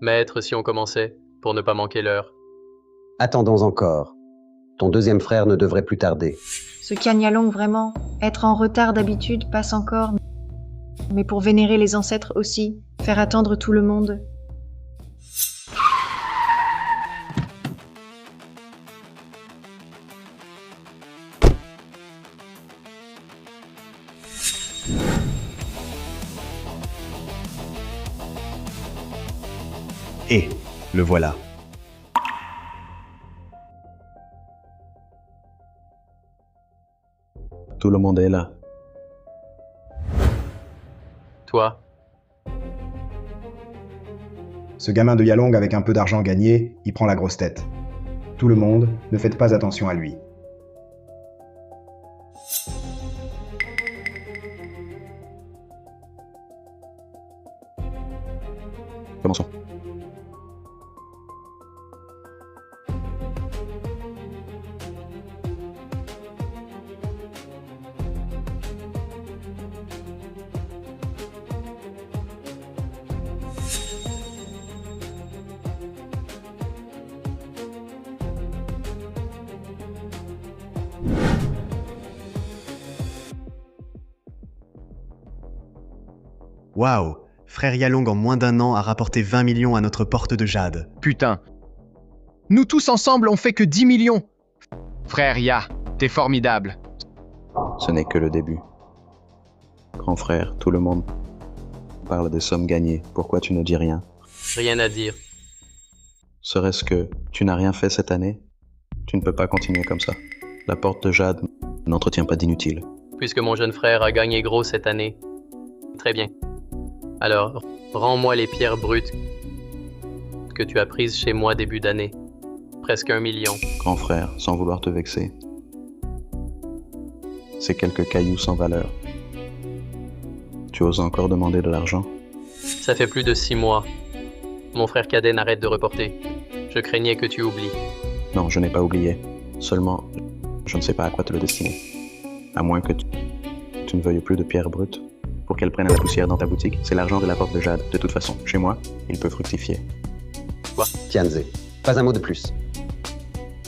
Maître, si on commençait, pour ne pas manquer l'heure. Attendons encore. Ton deuxième frère ne devrait plus tarder. Ce Cagnalong, vraiment, être en retard d'habitude passe encore, mais pour vénérer les ancêtres aussi, faire attendre tout le monde. Et le voilà. Tout le monde est là. Toi, Ce gamin de Yalong avec un peu d'argent gagné, il prend la grosse tête. Tout le monde, ne faites pas attention à lui. Commençons. Waouh! Frère Yalong en moins d'un an a rapporté 20 millions à notre porte de jade. Putain. Nous tous ensemble on fait que 10 millions. Frère Ya, t'es formidable. Ce n'est que le début. Grand frère, tout le monde parle des sommes gagnées. Pourquoi tu ne dis rien? rien à dire. Serait-ce que tu n'as rien fait cette année? Tu ne peux pas continuer comme ça. La porte de jade n'entretient pas d'inutile. Puisque mon jeune frère a gagné gros cette année. Très bien. Alors, rends-moi les pierres brutes que tu as prises chez moi début d'année. Presque 1 million. Grand frère, sans vouloir te vexer. C'est quelques cailloux sans valeur. Tu oses encore demander de l'argent? Ça fait plus de 6 mois. Mon frère cadet n'arrête de reporter. Je craignais que tu oublies. Non, je n'ai pas oublié. Seulement, je ne sais pas à quoi te le destiner. À moins que tu ne veuilles plus de pierres brutes pour qu'elles prennent la poussière dans ta boutique. C'est l'argent de la porte de jade. De toute façon, chez moi, il peut fructifier. Tianze, pas un mot de plus.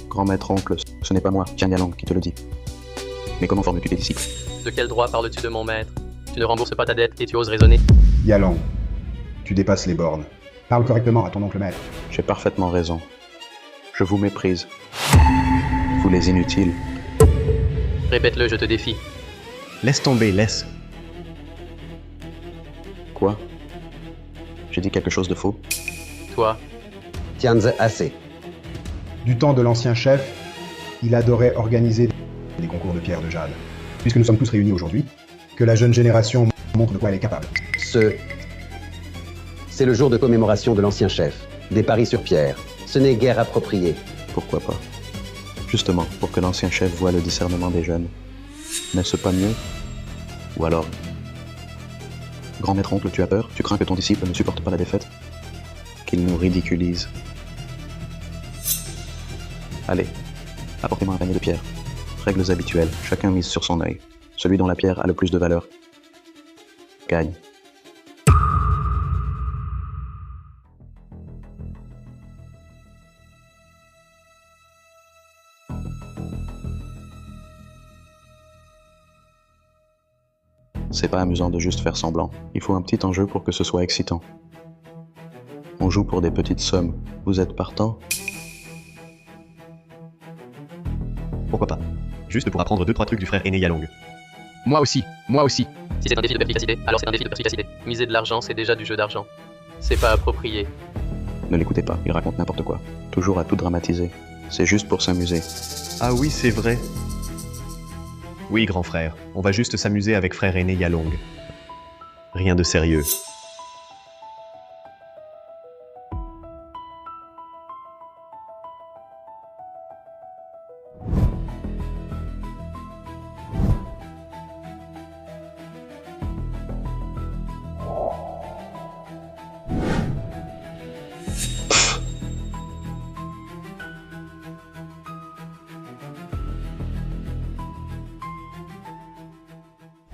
Grand maître oncle, ce n'est pas moi, Tian Yalong, qui te le dit. Mais comment formes-tu tes disciples? De quel droit parles-tu de mon maître? Tu ne rembourses pas ta dette et tu oses raisonner. Yalong, tu dépasses les bornes. Parle correctement à ton oncle maître. J'ai parfaitement raison. Je vous méprise. Vous les inutiles. Répète-le, je te défie. Laisse tomber, laisse. Quoi? J'ai dit quelque chose de faux? Toi, Tianze, assez. Du temps de l'ancien chef, il adorait organiser des concours de pierre de jade. Puisque nous sommes tous réunis aujourd'hui, que la jeune génération montre de quoi elle est capable. C'est le jour de commémoration de l'ancien chef. Des paris sur pierre. Ce n'est guère approprié. Pourquoi pas? Justement, pour que l'ancien chef voie le discernement des jeunes. N'est-ce pas mieux? Ou alors... Grand maître oncle, tu as peur? Tu crains que ton disciple ne supporte pas la défaite? Qu'il nous ridiculise? Allez, apportez-moi un panier de pierres. Règles habituelles, chacun mise sur son œil. Celui dont la pierre a le plus de valeur gagne. C'est pas amusant de juste faire semblant. Il faut un petit enjeu pour que ce soit excitant. On joue pour des petites sommes. Vous êtes partant? Pourquoi pas? Juste pour apprendre 2-3 trucs du frère aîné Yalong. Moi aussi, moi aussi. si c'est un défi de perspicacité, alors c'est un défi de perspicacité. Miser de l'argent, c'est déjà du jeu d'argent. C'est pas approprié. Ne l'écoutez pas, il raconte n'importe quoi. Toujours à tout dramatiser. C'est juste pour s'amuser. Ah oui, c'est vrai. Oui, grand frère, on va juste s'amuser avec frère aîné Yalong. Rien de sérieux.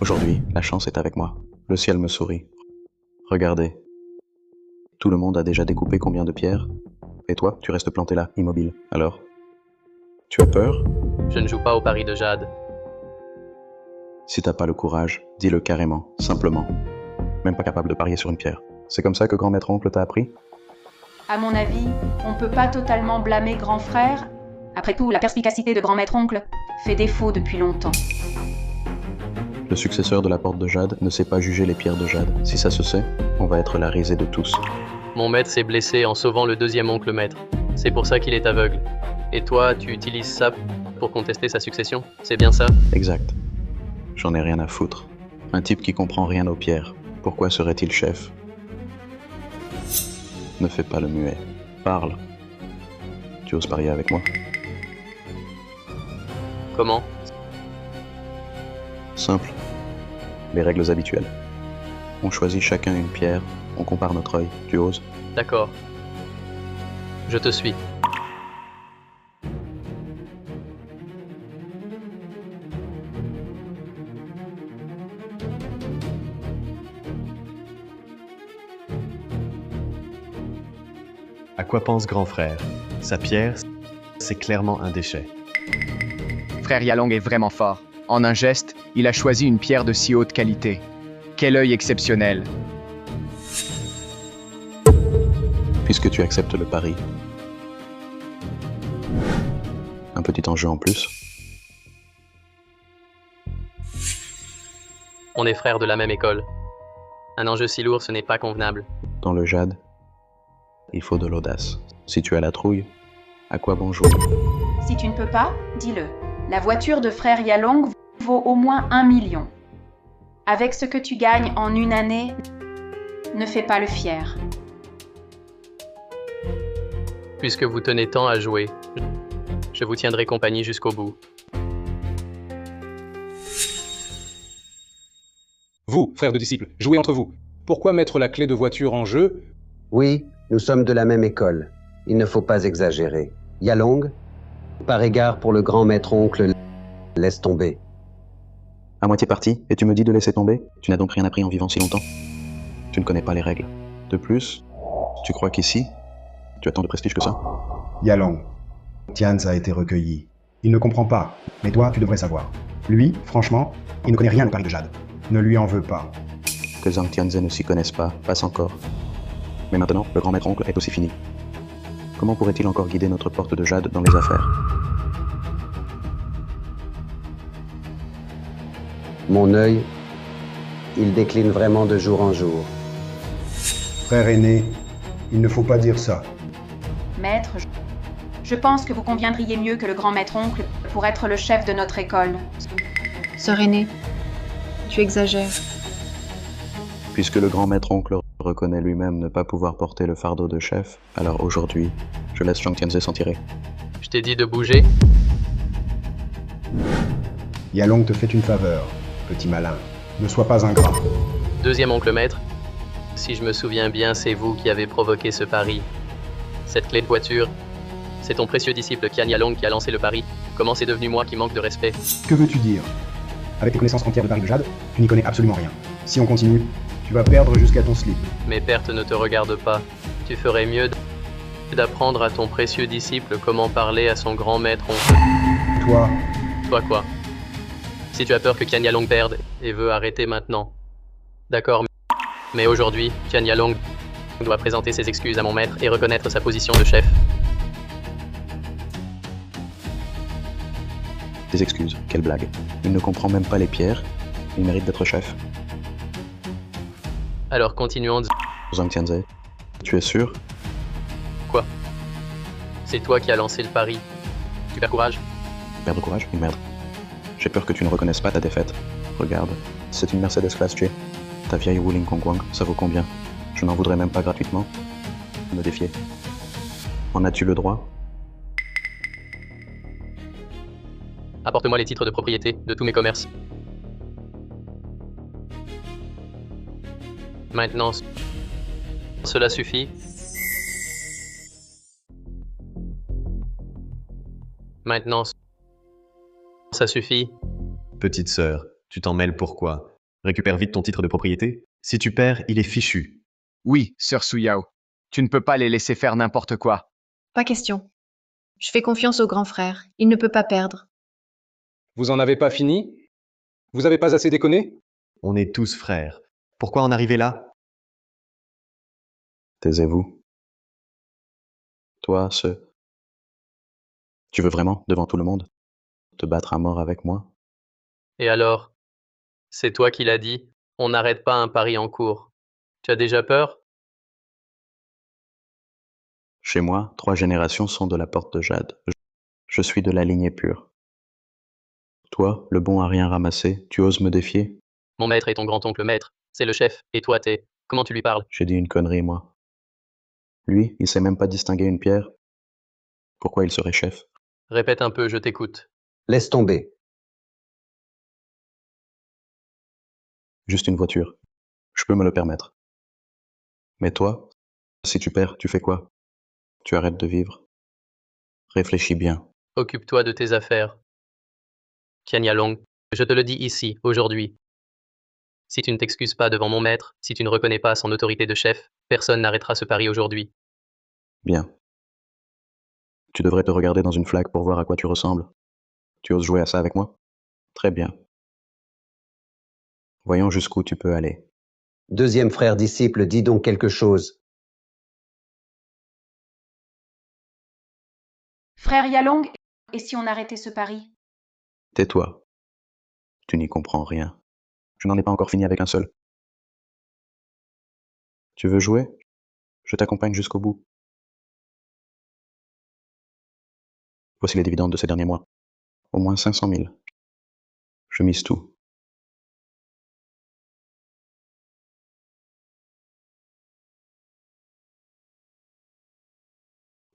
Aujourd'hui, la chance est avec moi. Le ciel me sourit. Regardez. Tout le monde a déjà découpé combien de pierres? Et toi, tu restes planté là, immobile. Alors? Tu as peur? Je ne joue pas au pari de Jade. Si t'as pas le courage, dis-le carrément, simplement. Même pas capable de parier sur une pierre. C'est comme ça que grand maître-oncle t'a appris? À mon avis, on peut pas totalement blâmer grand frère. Après tout, la perspicacité de grand maître-oncle fait défaut depuis longtemps. Le successeur de la porte de Jade ne sait pas juger les pierres de Jade. Si ça se sait, on va être la risée de tous. Mon maître s'est blessé en sauvant le deuxième oncle maître. C'est pour ça qu'il est aveugle. Et toi, tu utilises ça pour contester sa succession? C'est bien ça? Exact. J'en ai rien à foutre. Un type qui comprend rien aux pierres. Pourquoi serait-il chef? Ne fais pas le muet. Parle. Tu oses parier avec moi? Comment? Simple. Les règles habituelles. On choisit chacun une pierre, on compare notre œil. Tu oses? D'accord. Je te suis. À quoi pense grand frère? Sa pierre, c'est clairement un déchet. Frère Yalong est vraiment fort. En un geste, il a choisi une pierre de si haute qualité. Quel œil exceptionnel. Puisque tu acceptes le pari. Un petit enjeu en plus. On est frères de la même école. Un enjeu si lourd, ce n'est pas convenable. Dans le jade, il faut de l'audace. Si tu as la trouille, à quoi bon jouer? Si tu ne peux pas, dis-le. La voiture de frère Yalong vaut au moins 1 million. Avec ce que tu gagnes en une année, ne fais pas le fier. Puisque vous tenez tant à jouer, je vous tiendrai compagnie jusqu'au bout. Vous, frères de disciples, jouez entre vous. Pourquoi mettre la clé de voiture en jeu? Oui, nous sommes de la même école. Il ne faut pas exagérer. Yalong, par égard pour le grand maître-oncle, laisse tomber. À moitié parti, et tu me dis de laisser tomber? Tu n'as donc rien appris en vivant si longtemps? Tu ne connais pas les règles. De plus, tu crois qu'ici, tu as tant de prestige que ça? Yalong, Tianz a été recueilli. Il ne comprend pas, mais toi, tu devrais savoir. Lui, franchement, il ne connaît rien du pari de Jade. Ne lui en veux pas. Que Zhang Tianze ne s'y connaisse pas, passe encore. Mais maintenant, le grand maître-oncle est aussi fini. Comment pourrait-il encore guider notre porte de Jade dans les affaires? Mon œil, il décline vraiment de jour en jour. Frère aîné, il ne faut pas dire ça. Maître, je pense que vous conviendriez mieux que le grand maître-oncle pour être le chef de notre école. Sœur aînée, tu exagères. Puisque le grand maître-oncle reconnaît lui-même ne pas pouvoir porter le fardeau de chef, alors aujourd'hui, je laisse Zhang Tianze s'en tirer. Je t'ai dit de bouger. Yalong te fait une faveur, petit malin. Ne sois pas ingrat. Deuxième oncle maître, si je me souviens bien, c'est vous qui avez provoqué ce pari. Cette clé de voiture, c'est ton précieux disciple Qian Yalong qui a lancé le pari. Comment c'est devenu moi qui manque de respect? Que veux-tu dire? Avec tes connaissances entières de pari de Jade, tu n'y connais absolument rien. Si on continue, tu vas perdre jusqu'à ton slip. Mes pertes ne te regardent pas. Tu ferais mieux d'apprendre à ton précieux disciple comment parler à son grand maître oncle. Toi, Toi quoi? Si tu as peur que Qian Yalong perde et veut arrêter maintenant. D'accord, mais aujourd'hui, Qian Yalong doit présenter ses excuses à mon maître et reconnaître sa position de chef. Des excuses, quelle blague. Il ne comprend même pas les pierres, il mérite d'être chef. Alors continuons. Zhang Tianze, tu es sûr? Quoi? C'est toi qui as lancé le pari. Tu perds courage? Perdre courage? Une merde. J'ai peur que tu ne reconnaisses pas ta défaite. Regarde, c'est une Mercedes Classe G. Ta vieille Wuling Kongguang, ça vaut combien? Je n'en voudrais même pas gratuitement. Me défier. En as-tu le droit? Apporte-moi les titres de propriété de tous mes commerces. Maintenant, cela suffit. Maintenant, ça suffit. Petite sœur, tu t'en mêles pourquoi? Récupère vite ton titre de propriété. Si tu perds, il est fichu. Oui, sœur Suyao. Tu ne peux pas les laisser faire n'importe quoi. Pas question. Je fais confiance au grand frère. Il ne peut pas perdre. Vous en avez pas fini? Vous avez pas assez déconné? On est tous frères. Pourquoi en arriver là? Taisez-vous. Toi, Tu veux vraiment, devant tout le monde, te battre à mort avec moi? Et alors? C'est toi qui l'as dit, on n'arrête pas un pari en cours. Tu as déjà peur? Chez moi, 3 générations sont de la porte de Jade. Je suis de la lignée pure. Toi, le bon à rien ramasser, tu oses me défier? Mon maître est ton grand-oncle maître, c'est le chef, et toi t'es... Comment tu lui parles? J'ai dit une connerie, moi. Lui, il sait même pas distinguer une pierre. Pourquoi il serait chef? Répète un peu, je t'écoute. Laisse tomber. Juste une voiture. Je peux me le permettre. Mais toi, si tu perds, tu fais quoi? Tu arrêtes de vivre. Réfléchis bien. Occupe-toi de tes affaires. Qian Yalong, je te le dis ici, aujourd'hui. Si tu ne t'excuses pas devant mon maître, si tu ne reconnais pas son autorité de chef, personne n'arrêtera ce pari aujourd'hui. Bien. Tu devrais te regarder dans une flaque pour voir à quoi tu ressembles. Tu oses jouer à ça avec moi? Très bien. Voyons jusqu'où tu peux aller. Deuxième frère disciple, dis donc quelque chose. Frère Yalong, et si on arrêtait ce pari? Tais-toi. Tu n'y comprends rien. Je n'en ai pas encore fini avec un seul. Tu veux jouer? Je t'accompagne jusqu'au bout. Voici les dividendes de ces derniers mois. Au moins 500 000. Je mise tout.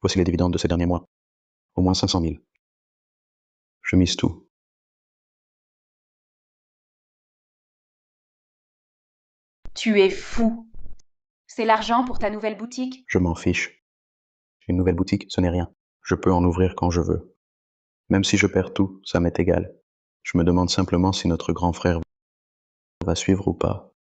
Voici les dividendes de ces derniers mois. Au moins 500 000. Je mise tout. Tu es fou. C'est l'argent pour ta nouvelle boutique? Je m'en fiche. Une nouvelle boutique, ce n'est rien. Je peux en ouvrir quand je veux. Même si je perds tout, ça m'est égal. Je me demande simplement si notre grand frère va suivre ou pas.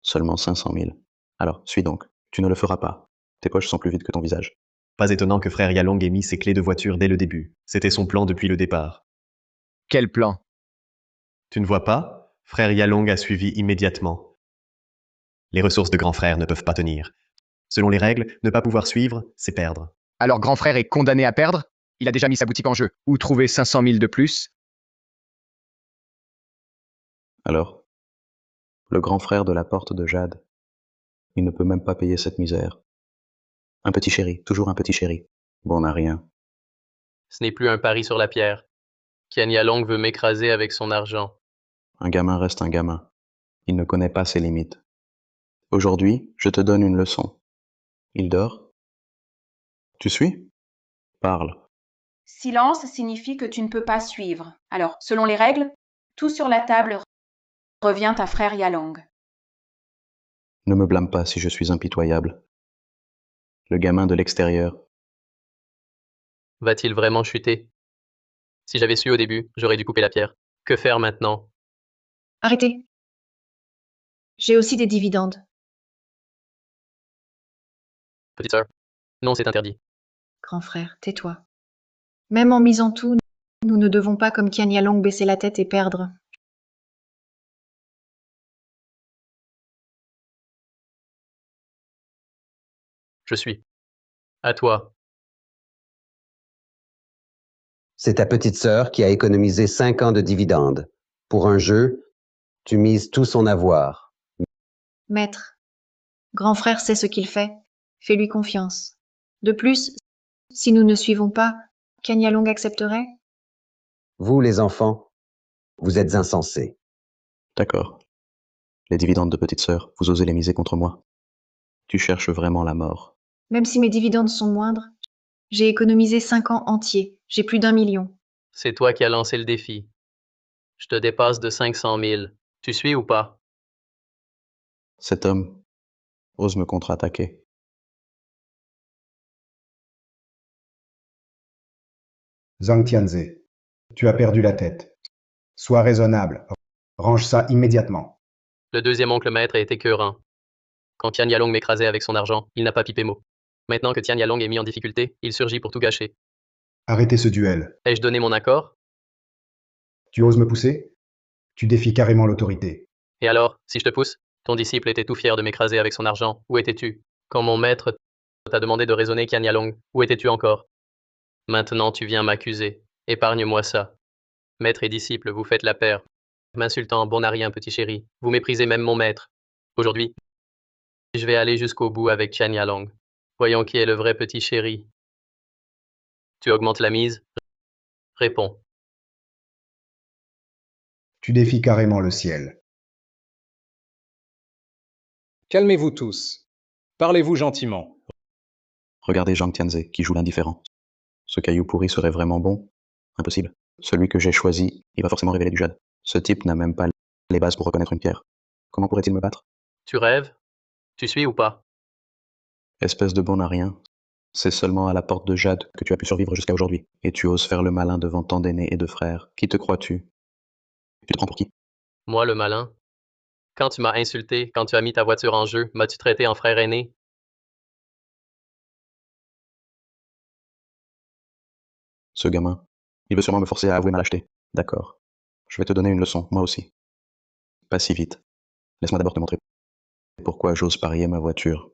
Seulement 500 000. Alors, suis donc. Tu ne le feras pas. Tes poches sont plus vides que ton visage. Pas étonnant que frère Yalong ait mis ses clés de voiture dès le début. C'était son plan depuis le départ. Quel plan? Tu ne vois pas? Frère Yalong a suivi immédiatement. Les ressources de grand frère ne peuvent pas tenir. Selon les règles, ne pas pouvoir suivre, c'est perdre. Alors grand frère est condamné à perdre? Il a déjà mis sa boutique en jeu. Où trouver 500 000 de plus? Alors, le grand frère de la porte de Jade, il ne peut même pas payer cette misère. Un petit chéri, toujours un petit chéri. Bon à rien. Ce n'est plus un pari sur la pierre. Qian Yalong veut m'écraser avec son argent. Un gamin reste un gamin. Il ne connaît pas ses limites. Aujourd'hui, je te donne une leçon. Il dort? Tu suis? Parle. Silence signifie que tu ne peux pas suivre. Alors, selon les règles, tout sur la table revient à frère Yalong. Ne me blâme pas si je suis impitoyable. Le gamin de l'extérieur. Va-t-il vraiment chuter? Si j'avais su au début, j'aurais dû couper la pierre. Que faire maintenant? Arrêtez. J'ai aussi des dividendes. Petite sœur. Non, c'est interdit. Grand frère, tais-toi. Même en misant tout, nous ne devons pas, comme Qian Yalong, baisser la tête et perdre. Je suis. À toi. C'est ta petite sœur qui a économisé 5 ans de dividendes. Pour un jeu, tu mises tout son avoir. Maître, grand frère sait ce qu'il fait. Fais-lui confiance. De plus, si nous ne suivons pas, Qian Yalong accepterait? Vous, les enfants, vous êtes insensés. D'accord. Les dividendes de petite sœur, vous osez les miser contre moi. Tu cherches vraiment la mort. Même si mes dividendes sont moindres, j'ai économisé 5 ans entiers. J'ai plus d'1 million. C'est toi qui as lancé le défi. Je te dépasse de 500 000. Tu suis ou pas? Cet homme ose me contre-attaquer. Zhang Tianze, tu as perdu la tête. Sois raisonnable. Range ça immédiatement. Le deuxième oncle maître est écœurant. Quand Tian Yalong m'écrasait avec son argent, il n'a pas pipé mot. Maintenant que Tian Yalong est mis en difficulté, il surgit pour tout gâcher. Arrêtez ce duel. Ai-je donné mon accord? Tu oses me pousser? Tu défies carrément l'autorité. Et alors, si je te pousse? Ton disciple était tout fier de m'écraser avec son argent. Où étais-tu? Quand mon maître t'a demandé de raisonner Tian Yalong, où étais-tu encore? Maintenant tu viens m'accuser. Épargne-moi ça. Maître et disciple, vous faites la paire. M'insultant, bon à rien, petit chéri. Vous méprisez même mon maître. Aujourd'hui, je vais aller jusqu'au bout avec Tian Yalong. Voyons qui est le vrai petit chéri. Tu augmentes la mise? Réponds. Tu défies carrément le ciel. Calmez-vous tous. Parlez-vous gentiment. Regardez Zhang Tianze, qui joue l'indifférent. Ce caillou pourri serait vraiment bon? Impossible. Celui que j'ai choisi, il va forcément révéler du jade. Ce type n'a même pas les bases pour reconnaître une pierre. Comment pourrait-il me battre? Tu rêves? Tu suis ou pas? Espèce de bon à rien. C'est seulement à la porte de jade que tu as pu survivre jusqu'à aujourd'hui. Et tu oses faire le malin devant tant d'aînés et de frères. Qui te crois-tu? Tu te prends pour qui? Moi, le malin? Quand tu m'as insulté, quand tu as mis ta voiture en jeu, m'as-tu traité en frère aîné? Ce gamin. Il veut sûrement me forcer à avouer ma lâcheté. D'accord. Je vais te donner une leçon, moi aussi. Pas si vite. Laisse-moi d'abord te montrer pourquoi j'ose parier ma voiture.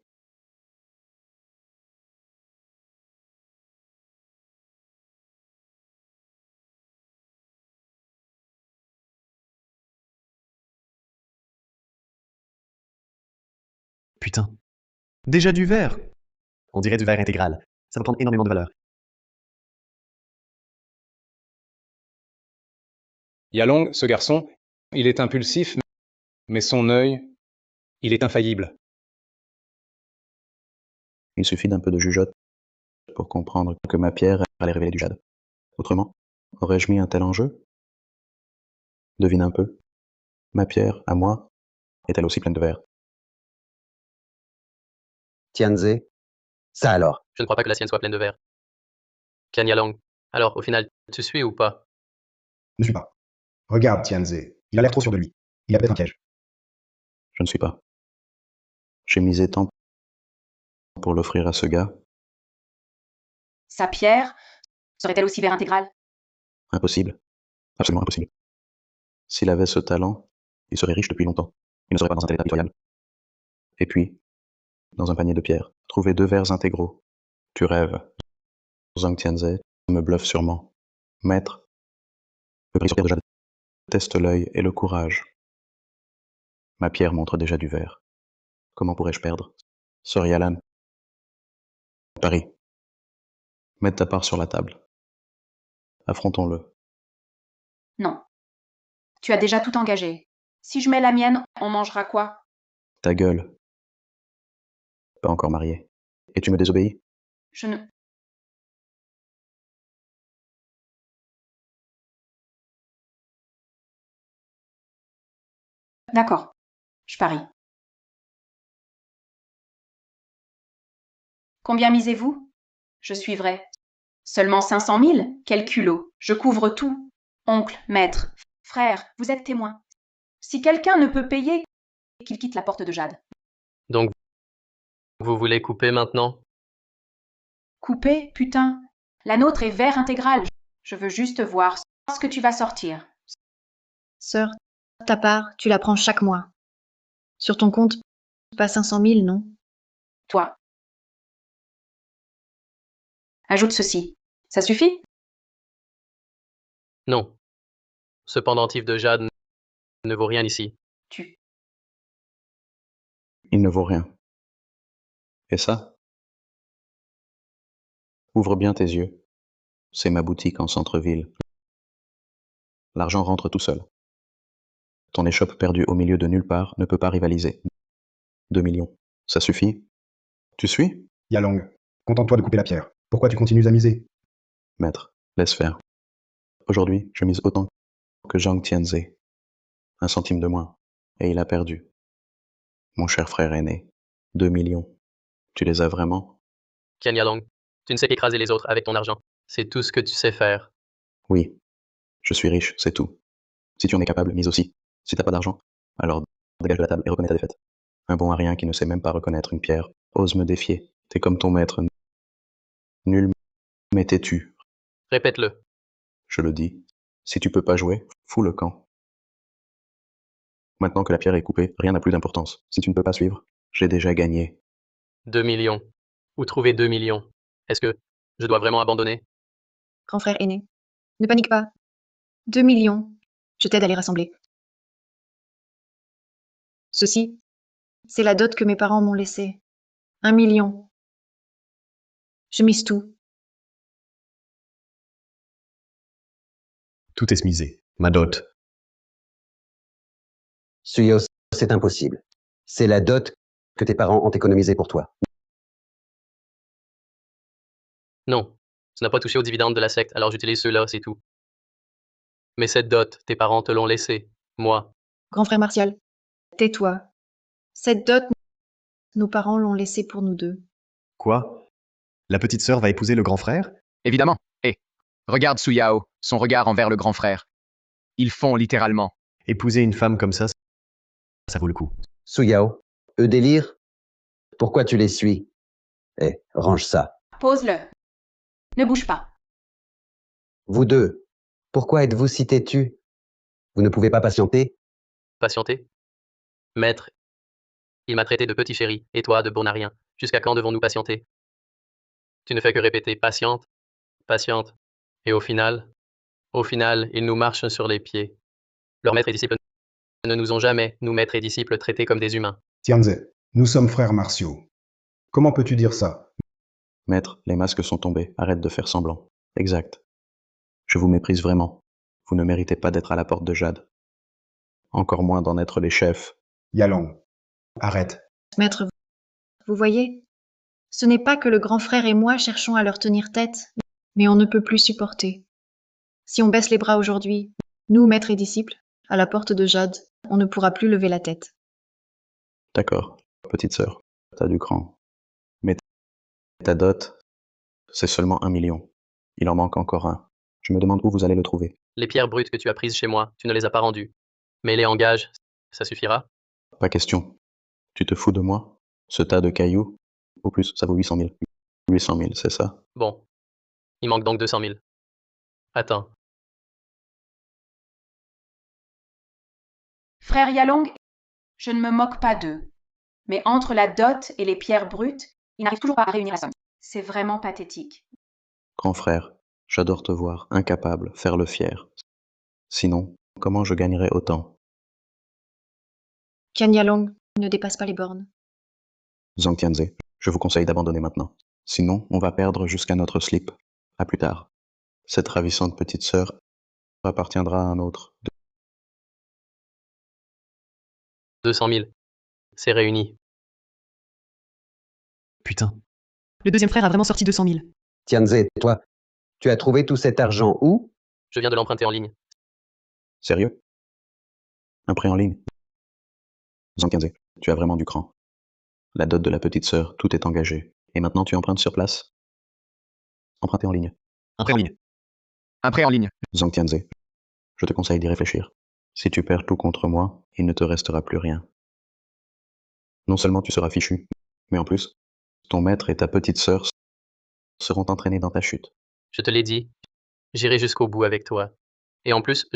Putain. Déjà du verre. On dirait du verre intégral. Ça va prendre énormément de valeur. Yalong, ce garçon, il est impulsif, mais son œil, il est infaillible. Il suffit d'un peu de jugeote pour comprendre que ma pierre allait révéler du jade. Autrement, aurais-je mis un tel enjeu? Devine un peu. Ma pierre, à moi, est elle aussi pleine de verre? Tianze? Ça alors? Je ne crois pas que la sienne soit pleine de verre. Tian Yalong. Alors, au final, tu suis ou pas? Ne suis pas. Regarde Tianze. Il a l'air trop sûr de lui. Il a peut-être un piège. Je ne suis pas. J'ai misé tant pour l'offrir à ce gars. Sa pierre serait-elle aussi verre intégral? Impossible. Absolument impossible. S'il avait ce talent, il serait riche depuis longtemps. Il ne serait pas dans un tel état pitoyable. Et puis, dans un panier de pierres, trouver 2 verres intégraux. Tu rêves. Zhang Tianze me bluffe sûrement. Maître, le prix sur pierre de jade. Teste l'œil et le courage. Ma pierre montre déjà du verre. Comment pourrais-je perdre? Sir Yalan. Paris. Mets ta part sur la table. Affrontons-le. Non. Tu as déjà tout engagé. Si je mets la mienne, on mangera quoi? Ta gueule. Pas encore marié. Et tu me désobéis? Je ne... D'accord. Je parie. Combien misez-vous? Je suivrai. Seulement 500 000? Quel culot! Je couvre tout. Oncle, maître, frère, vous êtes témoins. Si quelqu'un ne peut payer, qu'il quitte la porte de jade. Donc, vous voulez couper maintenant? Couper, putain. La nôtre est verre intégral. Je veux juste voir ce que tu vas sortir. Sœur, ta part, tu la prends chaque mois. Sur ton compte, pas 500 000, non? Toi. Ajoute ceci. Ça suffit? Non. Ce pendentif de jade ne vaut rien ici. Il ne vaut rien. Et ça? Ouvre bien tes yeux. C'est ma boutique en centre-ville. L'argent rentre tout seul. Ton échoppe perdue au milieu de nulle part ne peut pas rivaliser. 2 millions. Ça suffit? Tu suis? Yalong, contente-toi de couper la pierre. Pourquoi tu continues à miser? Maître, laisse faire. Aujourd'hui, je mise autant que Zhang Tianze. 1 centime de moins. Et il a perdu. Mon cher frère aîné. 2 millions. Tu les as vraiment? Tian Yalong, tu ne sais qu'écraser les autres avec ton argent. C'est tout ce que tu sais faire. Oui. Je suis riche, c'est tout. Si tu en es capable, mise aussi. Si t'as pas d'argent, alors dégage de la table et reconnais ta défaite. Un bon à rien qui ne sait même pas reconnaître une pierre. Ose me défier. T'es comme ton maître. Nul mais têtu. Répète-le. Je le dis. Si tu peux pas jouer, fous le camp. Maintenant que la pierre est coupée, rien n'a plus d'importance. Si tu ne peux pas suivre, j'ai déjà gagné. 2 millions. Où trouver 2 millions? Est-ce que je dois vraiment abandonner? Grand frère aîné, ne panique pas. 2 millions. Je t'aide à les rassembler. Ceci, c'est la dot que mes parents m'ont laissée. 1 million. Je mise tout. Tout est misé. Ma dot. Suyos, c'est impossible. C'est la dot que tes parents ont économisée pour toi. Non. Tu n'as pas touché aux dividendes de la secte, alors j'utilise ceux-là, c'est tout. Mais cette dot, tes parents te l'ont laissée. Moi. Grand frère Martial, tais-toi. Cette dot, nos parents l'ont laissée pour nous deux. Quoi? La petite sœur va épouser le grand frère? Évidemment. Et regarde Su Yao, son regard envers le grand frère. Ils font littéralement. Épouser une femme comme ça vaut le coup. Suyao, eux délire? Pourquoi tu les suis? Eh, range ça. Pose-le. Ne bouge pas. Vous deux, pourquoi êtes-vous si têtus? Vous ne pouvez pas patienter? Patienter? Maître, il m'a traité de petit chéri, et toi de bon à rien. Jusqu'à quand devons-nous patienter? Tu ne fais que répéter patiente, patiente. Et au final, ils nous marchent sur les pieds. Leurs maîtres et disciples ne nous ont jamais, nous maîtres et disciples, traités comme des humains. Tianze, nous sommes frères martiaux. Comment peux-tu dire ça? Maître, les masques sont tombés. Arrête de faire semblant. Exact. Je vous méprise vraiment. Vous ne méritez pas d'être à la porte de Jade. Encore moins d'en être les chefs. Yalong, arrête. Maître, vous voyez, ce n'est pas que le grand frère et moi cherchons à leur tenir tête, mais on ne peut plus supporter. Si on baisse les bras aujourd'hui, nous, maîtres et disciples, à la porte de Jade, on ne pourra plus lever la tête. D'accord, petite sœur, t'as du cran. Mais ta dot, c'est seulement 1 million. Il en manque encore un. Je me demande où vous allez le trouver. Les pierres brutes que tu as prises chez moi, tu ne les as pas rendues. Mais les engages, ça suffira? Pas question. Tu te fous de moi? Ce tas de cailloux? Au plus, ça vaut 800 000. 800 000, c'est ça? Bon. Il manque donc 200 000. Attends. Frère Yalong, je ne me moque pas d'eux. Mais entre la dot et les pierres brutes, ils n'arrivent toujours pas à réunir la somme. C'est vraiment pathétique. Grand frère, j'adore te voir, incapable, faire le fier. Sinon, comment je gagnerais autant? Qian Yalong ne dépasse pas les bornes. Zhang Tianze, je vous conseille d'abandonner maintenant. Sinon, on va perdre jusqu'à notre slip. À plus tard. Cette ravissante petite sœur appartiendra à un autre. 200 000. C'est réuni. Putain. Le deuxième frère a vraiment sorti 200 000. Tianze, toi, tu as trouvé tout cet argent où? Je viens de l'emprunter en ligne. Sérieux? Un prêt en ligne? Zhang Tianze, tu as vraiment du cran. La dot de la petite sœur, tout est engagé. Et maintenant tu empruntes sur place? Emprunter en ligne. Un prêt en ligne. Un prêt en ligne. Zhang Tianze, je te conseille d'y réfléchir. Si tu perds tout contre moi, il ne te restera plus rien. Non seulement tu seras fichu, mais en plus, ton maître et ta petite sœur seront entraînés dans ta chute. Je te l'ai dit. J'irai jusqu'au bout avec toi. Et en plus,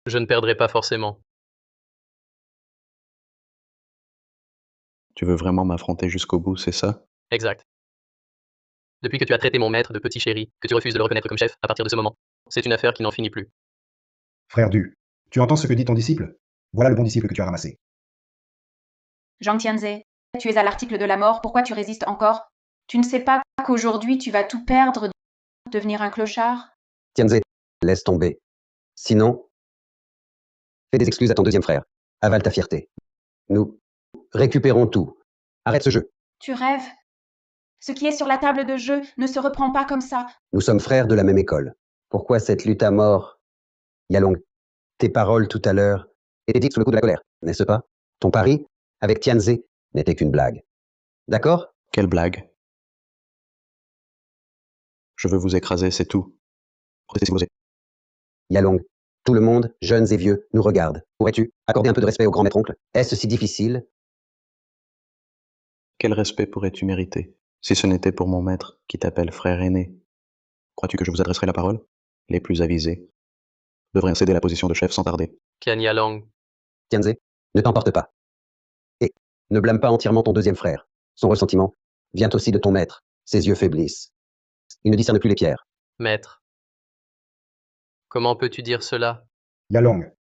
je ne perdrai pas forcément. Tu veux vraiment m'affronter jusqu'au bout, c'est ça? Exact. Depuis que tu as traité mon maître de petit chéri, que tu refuses de le reconnaître comme chef, à partir de ce moment, c'est une affaire qui n'en finit plus. Frère Du, tu entends ce que dit ton disciple? Voilà le bon disciple que tu as ramassé. Zhang Tianze, tu es à l'article de la mort, pourquoi tu résistes encore? Tu ne sais pas qu'aujourd'hui tu vas tout perdre, devenir un clochard? Tianze, laisse tomber. Sinon, fais des excuses à ton deuxième frère. Avale ta fierté. Nous récupérons tout. Arrête ce jeu. Tu rêves? Ce qui est sur la table de jeu ne se reprend pas comme ça. Nous sommes frères de la même école. Pourquoi cette lutte à mort? Yalong, tes paroles tout à l'heure étaient dites sous le coup de la colère, n'est-ce pas? Ton pari avec Tianze n'était qu'une blague. D'accord? Quelle blague? Je veux vous écraser, c'est tout. Protestez si vous osez. Yalong, Tout le monde, jeunes et vieux, nous regarde. Pourrais-tu accorder un peu de respect au grand maître-oncle? Est-ce si difficile? Quel respect pourrais-tu mériter, si ce n'était pour mon maître qui t'appelle frère aîné? Crois-tu que je vous adresserai la parole? Les plus avisés devraient céder la position de chef sans tarder. Qian Yalong, Tianze, ne t'emporte pas. Et ne blâme pas entièrement ton deuxième frère. Son ressentiment vient aussi de ton maître. Ses yeux faiblissent. Il ne discerne plus les pierres. maître. Comment peux-tu dire cela? Yalong,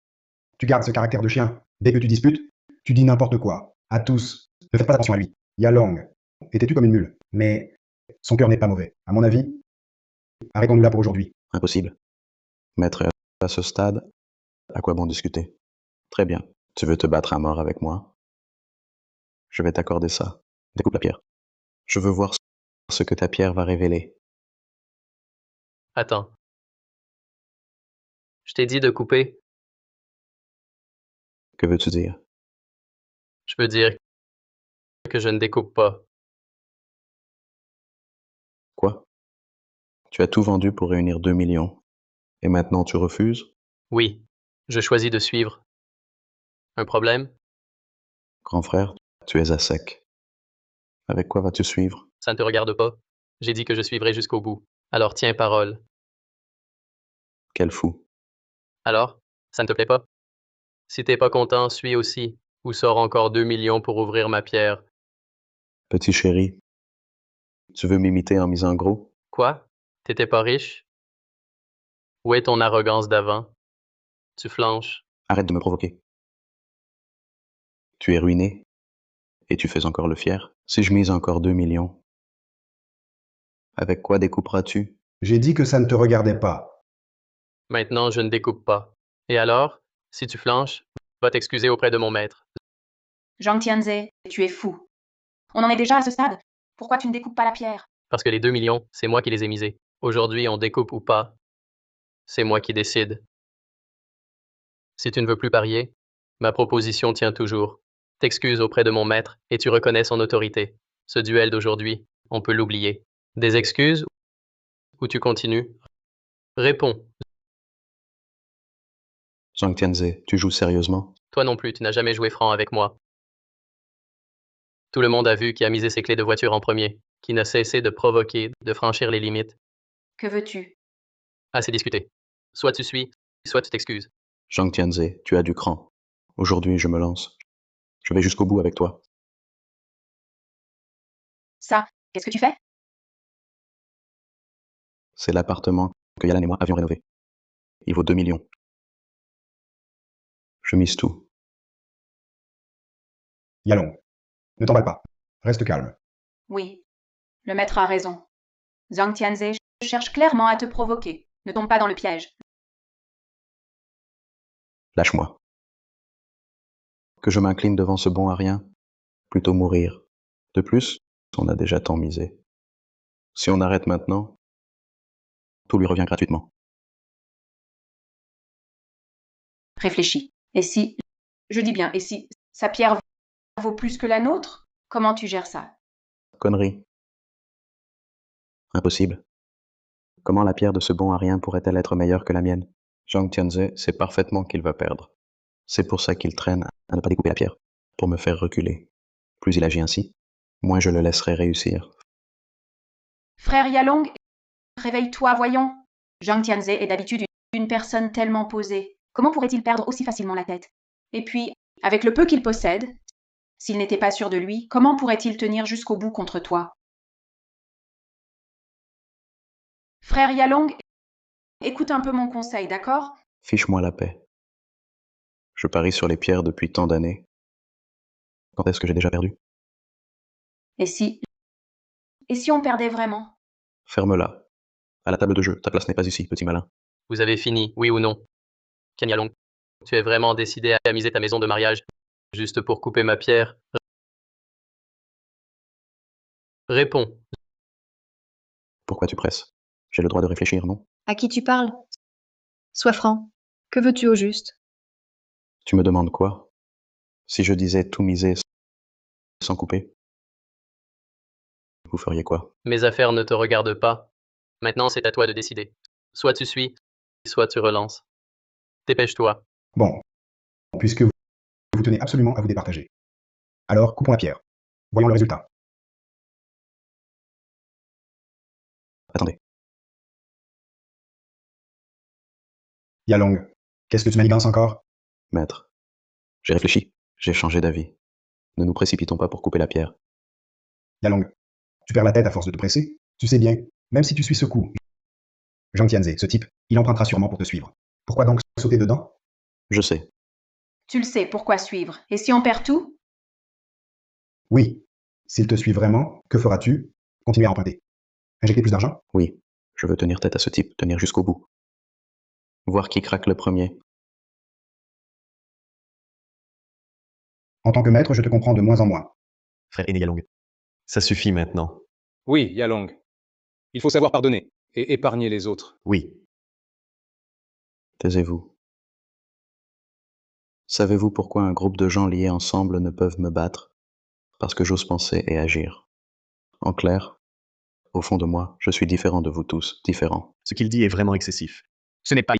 tu gardes ce caractère de chien. Dès que tu disputes, tu dis n'importe quoi. À tous. Ne faites pas attention à lui. Yalong, étais-tu comme une mule. Mais son cœur n'est pas mauvais. À mon avis, arrêtons-nous là pour aujourd'hui. Impossible. Maître, à ce stade, à quoi bon discuter? Très bien. Tu veux te battre à mort avec moi? Je vais t'accorder ça. Découpe la pierre. Je veux voir ce que ta pierre va révéler. Attends. Je t'ai dit de couper. Que veux-tu dire? Je veux dire que je ne découpe pas. Quoi? Tu as tout vendu pour réunir 2 millions. Et maintenant tu refuses? Oui, je choisis de suivre. Un problème? Grand frère, tu es à sec. Avec quoi vas-tu suivre? Ça ne te regarde pas. J'ai dit que je suivrai jusqu'au bout. Alors tiens parole. Quel fou. Alors, ça ne te plaît pas? Si t'es pas content, suis aussi. Ou sors encore 2 millions pour ouvrir ma pierre. Petit chéri, tu veux m'imiter en misant gros? Quoi? T'étais pas riche? Où est ton arrogance d'avant? Tu flanches. Arrête de me provoquer. Tu es ruiné, et tu fais encore le fier. Si je mise encore 2 millions, avec quoi découperas-tu? J'ai dit que ça ne te regardait pas. Maintenant, je ne découpe pas. Et alors, si tu flanches, va t'excuser auprès de mon maître. Zhang Tianze, tu es fou. On en est déjà à ce stade. Pourquoi tu ne découpes pas la pierre? Parce que les 2 millions, c'est moi qui les ai misés. Aujourd'hui, on découpe ou pas. C'est moi qui décide. Si tu ne veux plus parier, ma proposition tient toujours. T'excuses auprès de mon maître et tu reconnais son autorité. Ce duel d'aujourd'hui, on peut l'oublier. Des excuses ou tu continues? Réponds. Zhang Tianze, tu joues sérieusement? Toi non plus, tu n'as jamais joué franc avec moi. Tout le monde a vu qui a misé ses clés de voiture en premier, qui n'a cessé de provoquer, de franchir les limites. Que veux-tu? Assez discuté. Soit tu suis, soit tu t'excuses. Zhang Tianze, tu as du cran. Aujourd'hui, je me lance. Je vais jusqu'au bout avec toi. Ça, qu'est-ce que tu fais? C'est l'appartement que Yalan et moi avions rénové. Il vaut 2 millions. Je mise tout. Yalong, ne t'emballe pas. Reste calme. Oui, le maître a raison. Zhang Tianze cherche clairement à te provoquer. Ne tombe pas dans le piège. Lâche-moi. Que je m'incline devant ce bon à rien, plutôt mourir. De plus, on a déjà tant misé. Si on arrête maintenant, tout lui revient gratuitement. Réfléchis. Et si, je dis bien, et si sa pierre vaut plus que la nôtre? Comment tu gères ça? Connerie. Impossible. Comment la pierre de ce bon à rien pourrait-elle être meilleure que la mienne? Zhang Tianze sait parfaitement qu'il va perdre. C'est pour ça qu'il traîne à ne pas découper la pierre, pour me faire reculer. Plus il agit ainsi, moins je le laisserai réussir. Frère Yalong, réveille-toi, voyons. Zhang Tianze est d'habitude une personne tellement posée. Comment pourrait-il perdre aussi facilement la tête? Et puis, avec le peu qu'il possède, s'il n'était pas sûr de lui, comment pourrait-il tenir jusqu'au bout contre toi? Frère Yalong, écoute un peu mon conseil, d'accord? Fiche-moi la paix. Je parie sur les pierres depuis tant d'années. Quand est-ce que j'ai déjà perdu? Et si on perdait vraiment? Ferme-la. À la table de jeu, ta place n'est pas ici, petit malin. Vous avez fini, oui ou non? Qian Yalong, tu es vraiment décidé à miser ta maison de mariage juste pour couper ma pierre? Réponds. Pourquoi tu presses? J'ai le droit de réfléchir, non? À qui tu parles? Sois franc. Que veux-tu au juste? Tu me demandes quoi? Si je disais tout miser sans couper, vous feriez quoi? Mes affaires ne te regardent pas. Maintenant, c'est à toi de décider. Soit tu suis, soit tu relances. Dépêche-toi. Bon, puisque vous tenez absolument à vous départager. Alors, coupons la pierre. Voyons le résultat. Attendez. Yalong, qu'est-ce que tu manigances encore? Maître, j'ai réfléchi. J'ai changé d'avis. Ne nous précipitons pas pour couper la pierre. Yalong, tu perds la tête à force de te presser. Tu sais bien, même si tu suis ce coup, Zhang Tianze, ce type, il empruntera sûrement pour te suivre. Pourquoi donc sauter dedans? Je sais. Tu le sais, pourquoi suivre? Et si on perd tout? Oui. S'il te suit vraiment, que feras-tu? Continuer à emprunter. Injecter plus d'argent? Oui. Je veux tenir tête à ce type, tenir jusqu'au bout. Voir qui craque le premier. En tant que maître, je te comprends de moins en moins. Frère aîné Yalong. Ça suffit maintenant. Oui, Yalong. Il faut savoir pardonner et épargner les autres. Oui. Taisez-vous. Savez-vous pourquoi un groupe de gens liés ensemble ne peuvent me battre? Parce que j'ose penser et agir. En clair, au fond de moi, je suis différent de vous tous, différent. Ce qu'il dit est vraiment excessif. Ce n'est pas...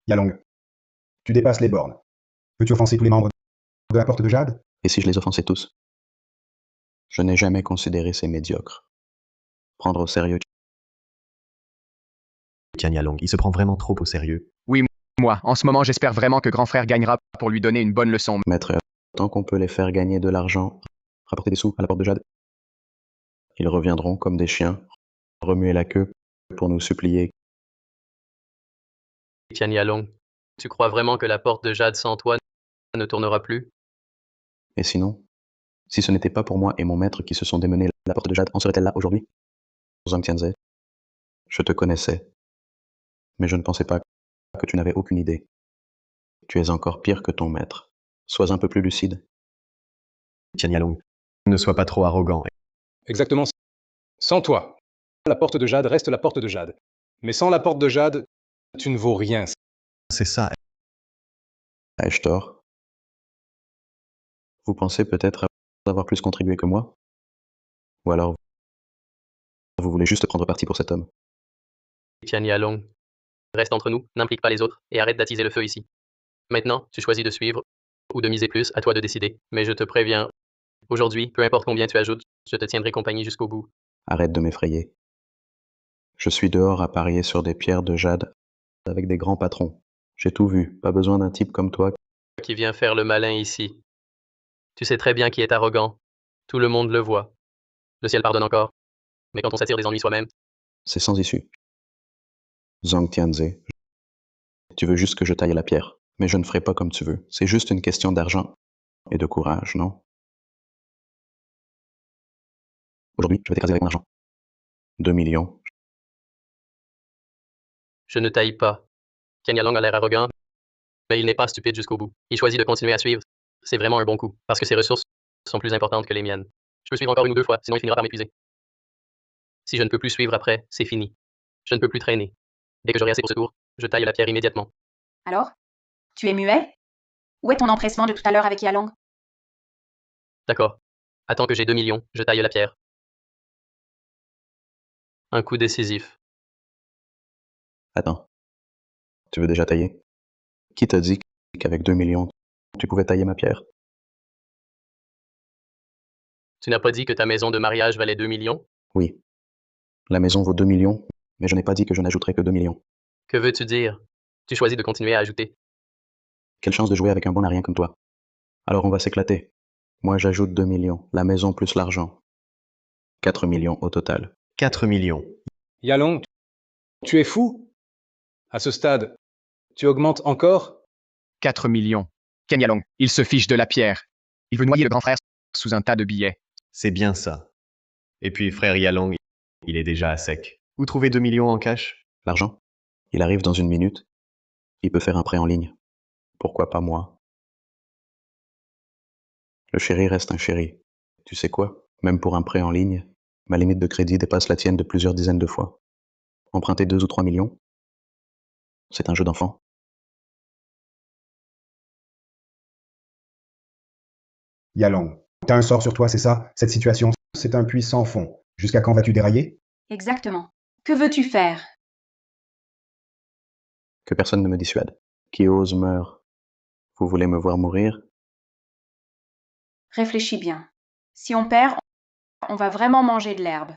Yalong, tu dépasses les bornes. Veux-tu offenser tous les membres de la Porte de Jade? Et si je les offensais tous? Je n'ai jamais considéré ces médiocres. Prendre au sérieux. Tian Yalong, il se prend vraiment trop au sérieux. Oui, moi, en ce moment, j'espère vraiment que grand frère gagnera pour lui donner une bonne leçon. Maître, tant qu'on peut les faire gagner de l'argent, rapporter des sous à la Porte de Jade, ils reviendront comme des chiens, remuer la queue pour nous supplier. Tian Yalong, tu crois vraiment que la porte de Jade sans toi ne tournera plus? Et sinon, si ce n'était pas pour moi et mon maître qui se sont démenés la Porte de Jade, en serait-elle là aujourd'hui? Zhang Tianze, je te connaissais, mais je ne pensais pas que tu n'avais aucune idée. Tu es encore pire que ton maître. Sois un peu plus lucide. Tian Yalong, ne sois pas trop arrogant. Exactement. Sans toi, la porte de Jade reste la porte de Jade. Mais sans la porte de Jade, tu ne vaux rien. C'est ça. Ai-je tort? Vous pensez peut-être avoir plus contribué que moi? Ou alors, vous voulez juste prendre parti pour cet homme? Tian Yalong, reste entre nous, n'implique pas les autres, et arrête d'attiser le feu ici. Maintenant, tu choisis de suivre ou de miser plus, à toi de décider. Mais je te préviens, aujourd'hui, peu importe combien tu ajoutes, je te tiendrai compagnie jusqu'au bout. Arrête de m'effrayer. Je suis dehors à parier sur des pierres de jade avec des grands patrons. J'ai tout vu, pas besoin d'un type comme toi. Qui vient faire le malin ici. Tu sais très bien qui est arrogant. Tout le monde le voit. Le ciel pardonne encore. Mais quand on s'attire des ennuis soi-même, C'est sans issue. Zhang Tianze, tu veux juste que je taille la pierre, mais je ne ferai pas comme tu veux. C'est juste une question d'argent et de courage, non? Aujourd'hui, je vais t'écraser avec mon argent. 2 millions. je ne taille pas. Tian Yalong a l'air arrogant, mais il n'est pas stupide jusqu'au bout. Il choisit de continuer à suivre. C'est vraiment un bon coup, parce que ses ressources sont plus importantes que les miennes. Je peux suivre encore une ou deux fois, sinon il finira par m'épuiser. Si je ne peux plus suivre après, c'est fini. Je ne peux plus traîner. Dès que j'aurai assez pour ce tour, je taille la pierre immédiatement. Alors? Tu es muet? Où est ton empressement de tout à l'heure avec Yalong? D'accord. Attends que j'ai 2 millions, je taille la pierre. Un coup décisif. Attends. Tu veux déjà tailler? Qui t'a dit qu'avec 2 millions, tu pouvais tailler ma pierre? Tu n'as pas dit que ta maison de mariage valait 2 millions? Oui. La maison vaut 2 millions, mais je n'ai pas dit que je n'ajouterais que 2 millions. Que veux-tu dire? Tu choisis de continuer à ajouter. Quelle chance de jouer avec un bon à rien comme toi. Alors on va s'éclater. Moi j'ajoute 2 millions, la maison plus l'argent. 4 millions au total. 4 millions. Yalong, tu es fou? À ce stade, tu augmentes encore? 4 millions. Ken Yalong, il se fiche de la pierre. Il veut noyer le grand frère sous un tas de billets. C'est bien ça. Et puis, frère Yalong, il est déjà à sec. Vous trouvez 2 millions en cash? L'argent, il arrive dans une minute. Il peut faire un prêt en ligne. Pourquoi pas moi? Le chéri reste un chéri. Tu sais quoi? Même pour un prêt en ligne, ma limite de crédit dépasse la tienne de plusieurs dizaines de fois. Emprunter 2 ou 3 millions? C'est un jeu d'enfant. Yalong, t'as un sort sur toi, c'est ça? Cette situation, c'est un puits sans fond. Jusqu'à quand vas-tu dérailler? Exactement. Que veux-tu faire? Que personne ne me dissuade. Qui ose meurt. Vous voulez me voir mourir? Réfléchis bien. Si on perd, on va vraiment manger de l'herbe.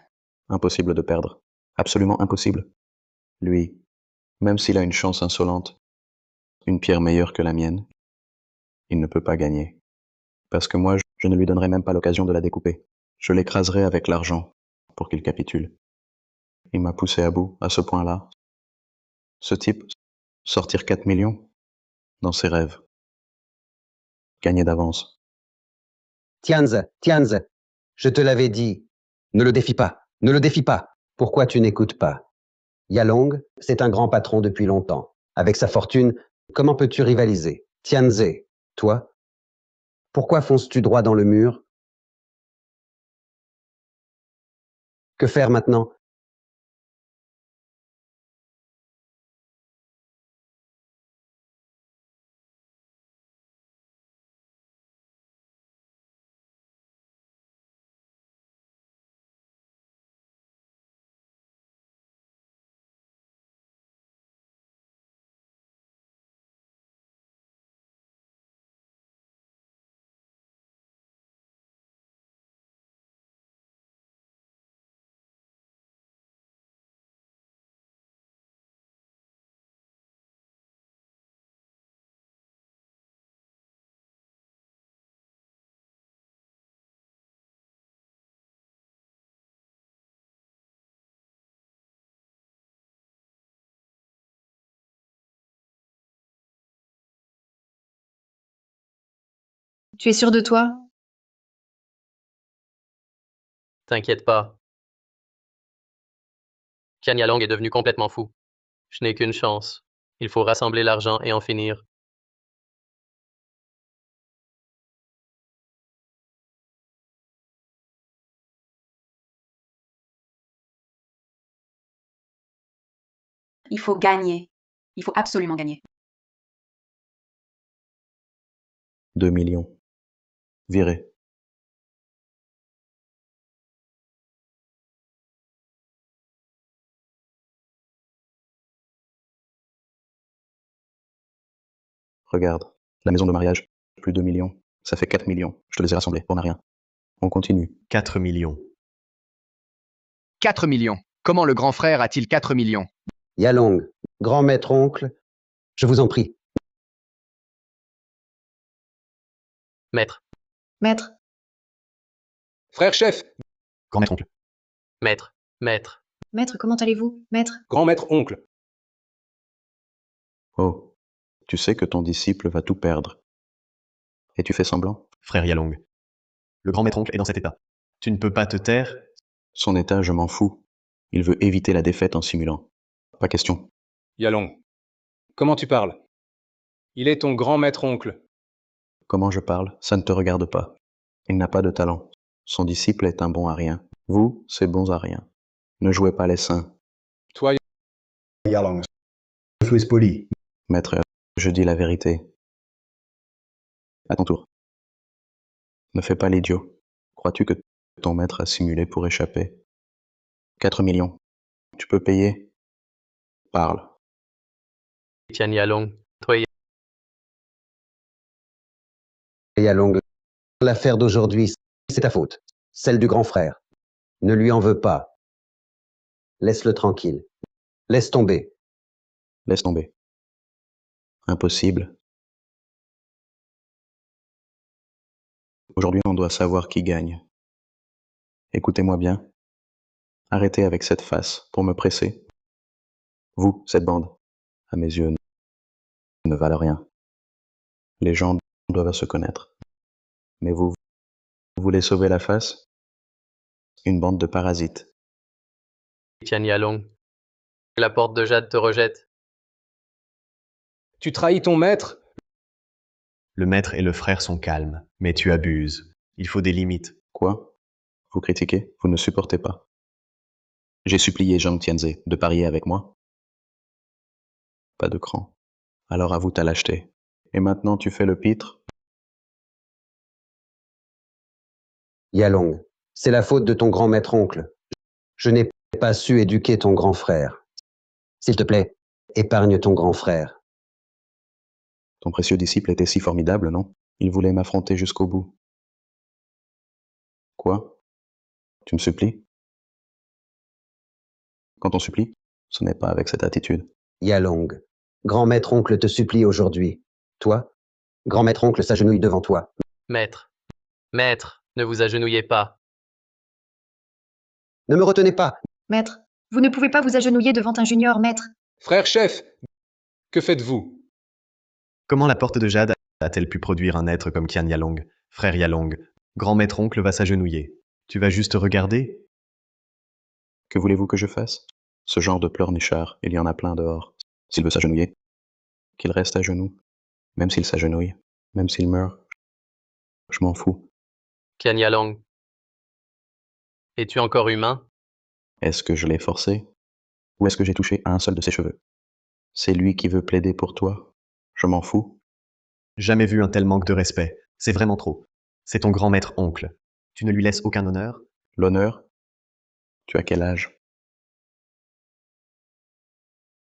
Impossible de perdre. Absolument impossible. Lui, même s'il a une chance insolente, une pierre meilleure que la mienne, il ne peut pas gagner. Parce que moi, je ne lui donnerai même pas l'occasion de la découper. Je l'écraserai avec l'argent pour qu'il capitule. Il m'a poussé à bout, à ce point-là. Ce type, sortir 4 millions dans ses rêves. Gagner d'avance. Tianze, Tianze, je te l'avais dit. Ne le défie pas, ne le défie pas. Pourquoi tu n'écoutes pas? Yalong, c'est un grand patron depuis longtemps. Avec sa fortune, comment peux-tu rivaliser? Tianze, toi, pourquoi fonces-tu droit dans le mur? Que faire maintenant? Tu es sûr de toi? T'inquiète pas. Tian Yalong est devenu complètement fou. Je n'ai qu'une chance. Il faut rassembler l'argent et en finir. Il faut gagner. Il faut absolument gagner. 2 millions. Viré. Regarde, la maison de mariage, plus 2 millions, ça fait 4 millions. Je te les ai rassemblés, on n'a rien. On continue. 4 millions. 4 millions. Comment le grand frère a-t-il 4 millions? Yalong, grand maître oncle, je vous en prie. Maître, Maître, Frère chef, Grand maître oncle. maître, maître. maître, comment allez-vous? Maître, grand maître oncle. Oh, tu sais que ton disciple va tout perdre. Et tu fais semblant? Frère Yalong. Le grand maître oncle est dans cet état. Tu ne peux pas te taire. Son état, je m'en fous. Il veut éviter la défaite en simulant. Pas question. Yalong, comment tu parles? Il est ton grand maître oncle. Comment je parle, ça ne te regarde pas. Il n'a pas de talent. Son disciple est un bon à rien. Vous, c'est bons à rien. Ne jouez pas les saints. Toi, Yalong, sois poli. Maître, je dis la vérité. À ton tour. Ne fais pas l'idiot. Crois-tu que ton maître a simulé pour échapper? 4 millions. Tu peux payer? Parle. Tian Yalong, toi et Yalong, l'affaire d'aujourd'hui, c'est ta faute. Celle du grand frère. Ne lui en veux pas. Laisse-le tranquille. Laisse tomber. Laisse tomber. Impossible. Aujourd'hui, on doit savoir qui gagne. Écoutez-moi bien. Arrêtez avec cette face pour me presser. Vous, cette bande, à mes yeux, ne valent rien. Les gens doivent se connaître. Mais vous voulez sauver la face? Une bande de parasites. Tian Yalong. La porte de jade te rejette. tu trahis ton maître? Le maître et le frère sont calmes, mais tu abuses. Il faut des limites. Quoi? Vous critiquez? Vous ne supportez pas. J'ai supplié Zhang Tianze de parier avec moi. Pas de cran. Alors avoue ta lâcheté. Et maintenant tu fais le pitre? Yalong, c'est la faute de ton grand maître oncle. Je n'ai pas su éduquer ton grand frère. S'il te plaît, Épargne ton grand frère. Ton précieux disciple était si formidable, non? Il voulait m'affronter jusqu'au bout. Quoi? Tu me supplies? Quand on supplie, ce n'est pas avec cette attitude. Yalong, grand maître oncle te supplie aujourd'hui. Toi, grand maître oncle s'agenouille devant toi. Maître. Maître, ne vous agenouillez pas. Ne me retenez pas. Maître, vous ne pouvez pas vous agenouiller devant un junior, maître. Frère chef, que faites-vous? Comment la porte de jade a-t-elle pu produire un être comme Qian Yalong? Frère Yalong, grand maître oncle va s'agenouiller. Tu vas juste regarder? Que voulez-vous que je fasse? Ce genre de pleurnichard, il y en a plein dehors. S'il veut s'agenouiller, qu'il reste à genoux. Même s'il s'agenouille, même s'il meurt, je m'en fous. Qian Yalong. Es-tu encore humain? Est-ce que je l'ai forcé? Ou est-ce que j'ai touché à un seul de ses cheveux? C'est lui qui veut plaider pour toi. Je m'en fous. Jamais vu un tel manque de respect. C'est vraiment trop. C'est ton grand maître oncle. Tu ne lui laisses aucun honneur? L'honneur? Tu as quel âge?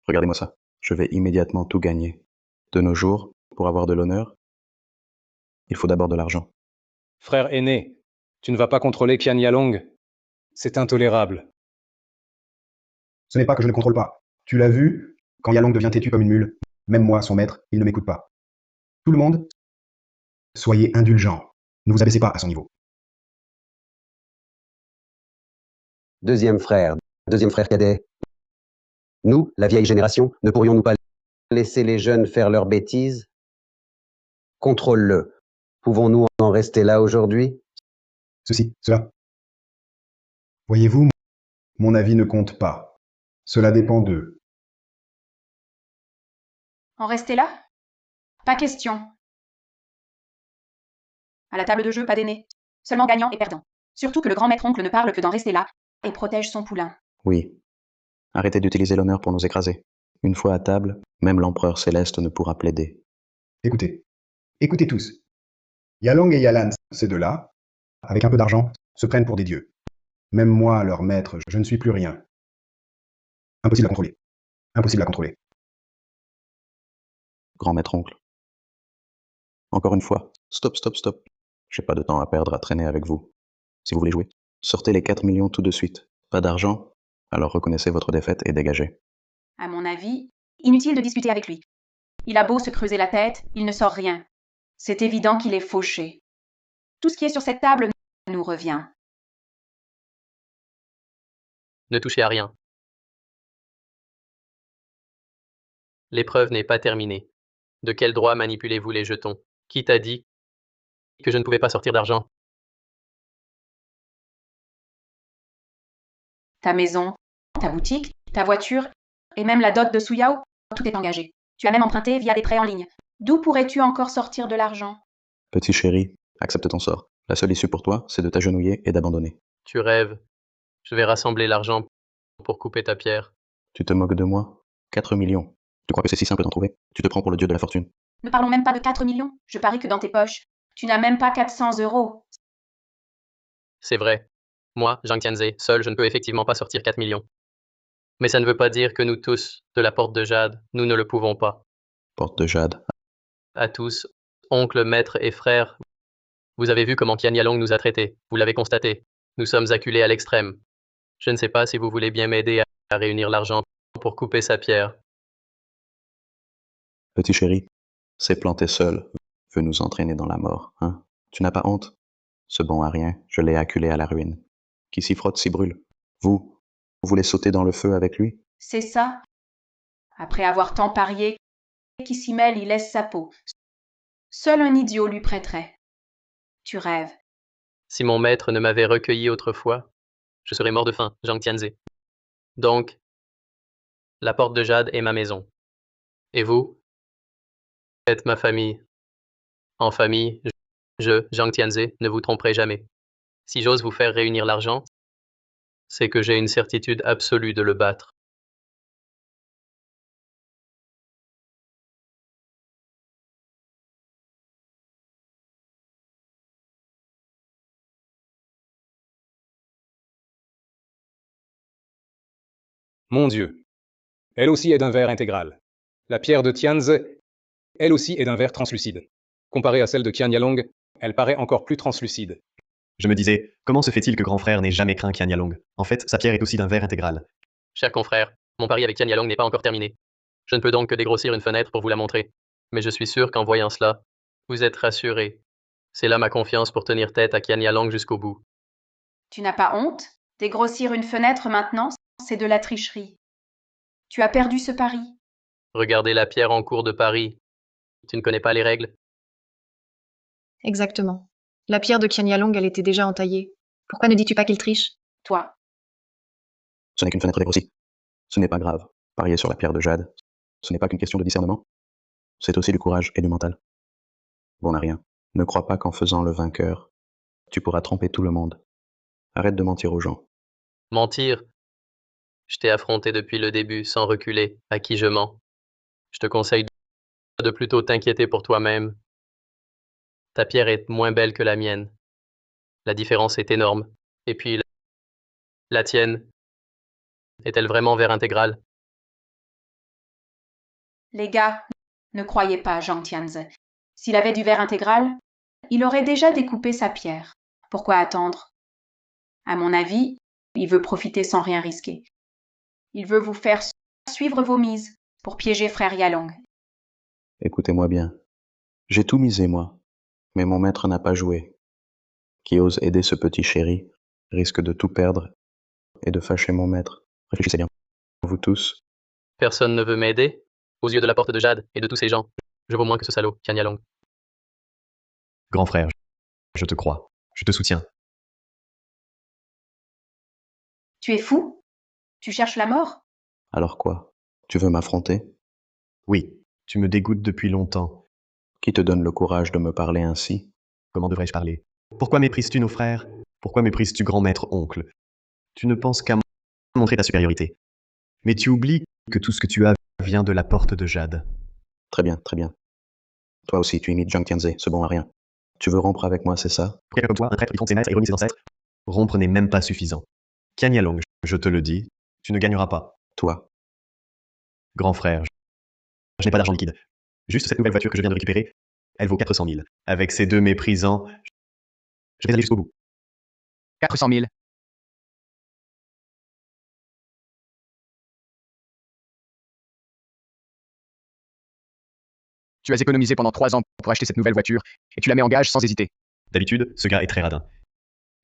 Regardez-moi ça. Je vais immédiatement tout gagner. De nos jours, pour avoir de l'honneur, il faut d'abord de l'argent. Frère aîné, tu ne vas pas contrôler Qian Yalong? C'est intolérable. Ce n'est pas que je ne contrôle pas. Tu l'as vu, quand Yalong devient têtu comme une mule, même moi, son maître, il ne m'écoute pas. Tout le monde, soyez indulgents. Ne vous abaissez pas à son niveau. Deuxième frère cadet. Nous, la vieille génération, ne pourrions-nous pas laisser les jeunes faire leurs bêtises? Contrôle-le. Pouvons-nous en rester là aujourd'hui? Ceci, cela. Voyez-vous, mon avis ne compte pas. Cela dépend d'eux. En rester là? Pas question. À la table de jeu, pas d'aîné. Seulement gagnant et perdant. Surtout que le grand maître oncle ne parle que d'en rester là et protège son poulain. Oui. Arrêtez d'utiliser l'honneur pour nous écraser. Une fois à table, même l'empereur céleste ne pourra plaider. Écoutez. Écoutez tous. Yalong et Yalan, ces deux-là, avec un peu d'argent, se prennent pour des dieux. Même moi, leur maître, je ne suis plus rien. Impossible à contrôler. Impossible à contrôler. Grand maître oncle. Encore une fois, stop, stop, stop. J'ai pas de temps à perdre à traîner avec vous. Si vous voulez jouer, sortez les 4 millions tout de suite. Pas d'argent? Alors reconnaissez votre défaite et dégagez. À mon avis, inutile de discuter avec lui. Il a beau se creuser la tête, il ne sort rien. C'est évident qu'il est fauché. Tout ce qui est sur cette table nous revient. Ne touchez à rien. L'épreuve n'est pas terminée. De quel droit manipulez-vous les jetons? Qui t'a dit que je ne pouvais pas sortir d'argent? Ta maison, ta boutique, ta voiture, et même la dot de Suyao, tout est engagé. Tu as même emprunté via des prêts en ligne. D'où pourrais-tu encore sortir de l'argent? Petit chéri, accepte ton sort. La seule issue pour toi, c'est de t'agenouiller et d'abandonner. Tu rêves. Je vais rassembler l'argent pour couper ta pierre. Tu te moques de moi? 4 millions. Tu crois que c'est si simple d'en trouver? Tu te prends pour le dieu de la fortune. Ne parlons même pas de 4 millions. Je parie que dans tes poches, tu n'as même pas 400 euros. C'est vrai. Moi, Zhang Tianze, seul, je ne peux effectivement pas sortir 4 millions. Mais ça ne veut pas dire que nous tous, de la porte de Jade, nous ne le pouvons pas. Porte de jade. À tous, oncles, maîtres et frères, vous avez vu comment Qian Yalong nous a traités. Vous l'avez constaté. Nous sommes acculés à l'extrême. Je ne sais pas si vous voulez bien m'aider à réunir l'argent pour couper sa pierre. Petit chéri, c'est planté seul, veut nous entraîner dans la mort, hein? Tu n'as pas honte? Ce bon à rien, je l'ai acculé à la ruine. Qui s'y frotte s'y brûle. Vous voulez sauter dans le feu avec lui? C'est ça. Après avoir tant parié, qui s'y mêle, il laisse sa peau. Seul un idiot lui prêterait. Tu rêves. Si mon maître ne m'avait recueilli autrefois, je serais mort de faim, Zhang Tianze. Donc, la porte de Jade est ma maison. Et vous êtes ma famille. En famille, je, Zhang Tianze, ne vous tromperai jamais. Si j'ose vous faire réunir l'argent, c'est que j'ai une certitude absolue de le battre. Mon Dieu. Elle aussi est d'un verre intégral. La pierre de Tianze, elle aussi est d'un verre translucide. Comparée à celle de Qian Yalong, elle paraît encore plus translucide. Je me disais, comment se fait-il que grand frère n'ait jamais craint Qian Yalong? En fait, sa pierre est aussi d'un verre intégral. Cher confrère, mon pari avec Qian Yalong n'est pas encore terminé. Je ne peux donc que dégrossir une fenêtre pour vous la montrer. Mais je suis sûr qu'en voyant cela, vous êtes rassuré. C'est là ma confiance pour tenir tête à Qian Yalong jusqu'au bout. Tu n'as pas honte? Dégrossir une fenêtre maintenant, c'est de la tricherie. Tu as perdu ce pari. Regardez la pierre en cours de pari. Tu ne connais pas les règles? Exactement. La pierre de Qian Yalong, elle était déjà entaillée. Pourquoi ne dis-tu pas qu'il triche? Toi, Ce n'est qu'une fenêtre dégrossie. Ce n'est pas grave. Parier sur la pierre de jade, ce n'est pas qu'une question de discernement. C'est aussi du courage et du mental. Bon à rien. Ne crois pas qu'en faisant le vainqueur, tu pourras tromper tout le monde. Arrête de mentir aux gens. Mentir? Je t'ai affronté depuis le début, sans reculer. À qui je mens? Je te conseille de plutôt t'inquiéter pour toi-même. Ta pierre est moins belle que la mienne. La différence est énorme. Et puis, la tienne, est-elle vraiment verre intégral? les gars, ne croyez pas Zhang Tianze. S'il avait du verre intégral, il aurait déjà découpé sa pierre. Pourquoi attendre? À mon avis, il veut profiter sans rien risquer. Il veut vous faire suivre vos mises pour piéger frère Yalong. Écoutez-moi bien. J'ai tout misé, moi. Mais mon maître n'a pas joué. Qui ose aider ce petit chéri risque de tout perdre et de fâcher mon maître. Réfléchissez bien. Vous tous, Personne ne veut m'aider? Aux yeux de la porte de Jade et de tous ces gens, je vaux moins que ce salaud, Qian Yalong. Grand frère, je te crois. Je te soutiens. Tu es fou? Tu cherches la mort? alors quoi? Tu veux m'affronter? Oui, tu me dégoûtes depuis longtemps. Qui te donne le courage de me parler ainsi? Comment devrais-je parler? Pourquoi méprises-tu nos frères? Pourquoi méprises-tu grand maître oncle? Tu ne penses qu'à montrer ta supériorité. Mais tu oublies que tout ce que tu as vient de la porte de Jade. Très bien, très bien. Toi aussi, tu imites Zhang Tianze, ce bon à rien. Tu veux rompre avec moi, c'est ça? Pour quelqu'un comme toi, un traître qui trompe ses maîtres et renie ses ancêtres, rompre n'est même pas suffisant. Qian Yalong, je te le dis, tu ne gagneras pas. Toi, Grand frère, je n'ai pas d'argent liquide. Juste cette nouvelle voiture que je viens de récupérer, elle vaut 400 000. Avec ces deux méprisants, je vais aller jusqu'au bout. 400 000. Tu as économisé pendant 3 ans pour acheter cette nouvelle voiture, et tu la mets en gage sans hésiter. D'habitude, ce gars est très radin.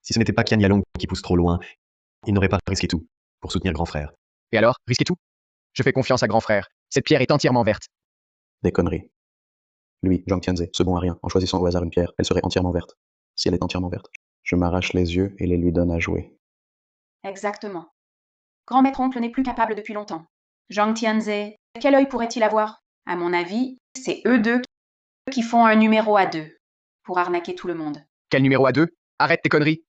Si ce n'était pas Qian Yalong qui pousse trop loin, il n'aurait pas risqué tout pour soutenir grand frère. Et alors, risquez tout? Je fais confiance à grand frère. Cette pierre est entièrement verte. des conneries. Lui, Zhang Tianze, ce bon à rien, en choisissant au hasard une pierre, elle serait entièrement verte. Si elle est entièrement verte, je m'arrache les yeux et les lui donne à jouer. Exactement. Grand maître oncle n'est plus capable depuis longtemps. Zhang Tianze, quel œil pourrait-il avoir? À mon avis, c'est eux deux qui font un numéro à deux pour arnaquer tout le monde. Quel numéro à 2? Arrête tes conneries.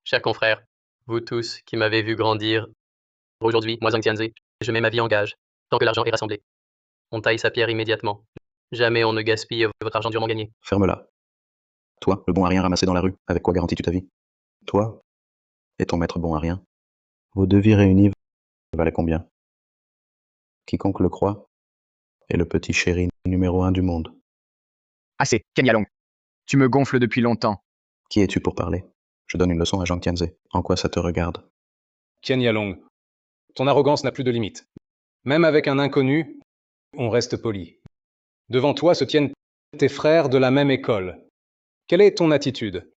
Chers confrères, vous tous qui m'avez vu grandir, aujourd'hui, moi Zhang Tianze, je mets ma vie en gage, tant que l'argent est rassemblé. On taille sa pierre immédiatement. Jamais on ne gaspille votre argent durement gagné. Ferme-la. Toi, le bon à rien ramassé dans la rue, avec quoi garantis-tu ta vie? Toi et ton maître bon à rien. Vos deux vies réunies valaient combien? Quiconque le croit est le petit chéri numéro 1 du monde. Assez, Qian Yalong. Tu me gonfles depuis longtemps. Qui es-tu pour parler? Je donne une leçon à Zhang Tianze. En quoi ça te regarde? Qian Yalong, ton arrogance n'a plus de limite. Même avec un inconnu, on reste poli. Devant toi se tiennent tes frères de la même école. Quelle est ton attitude?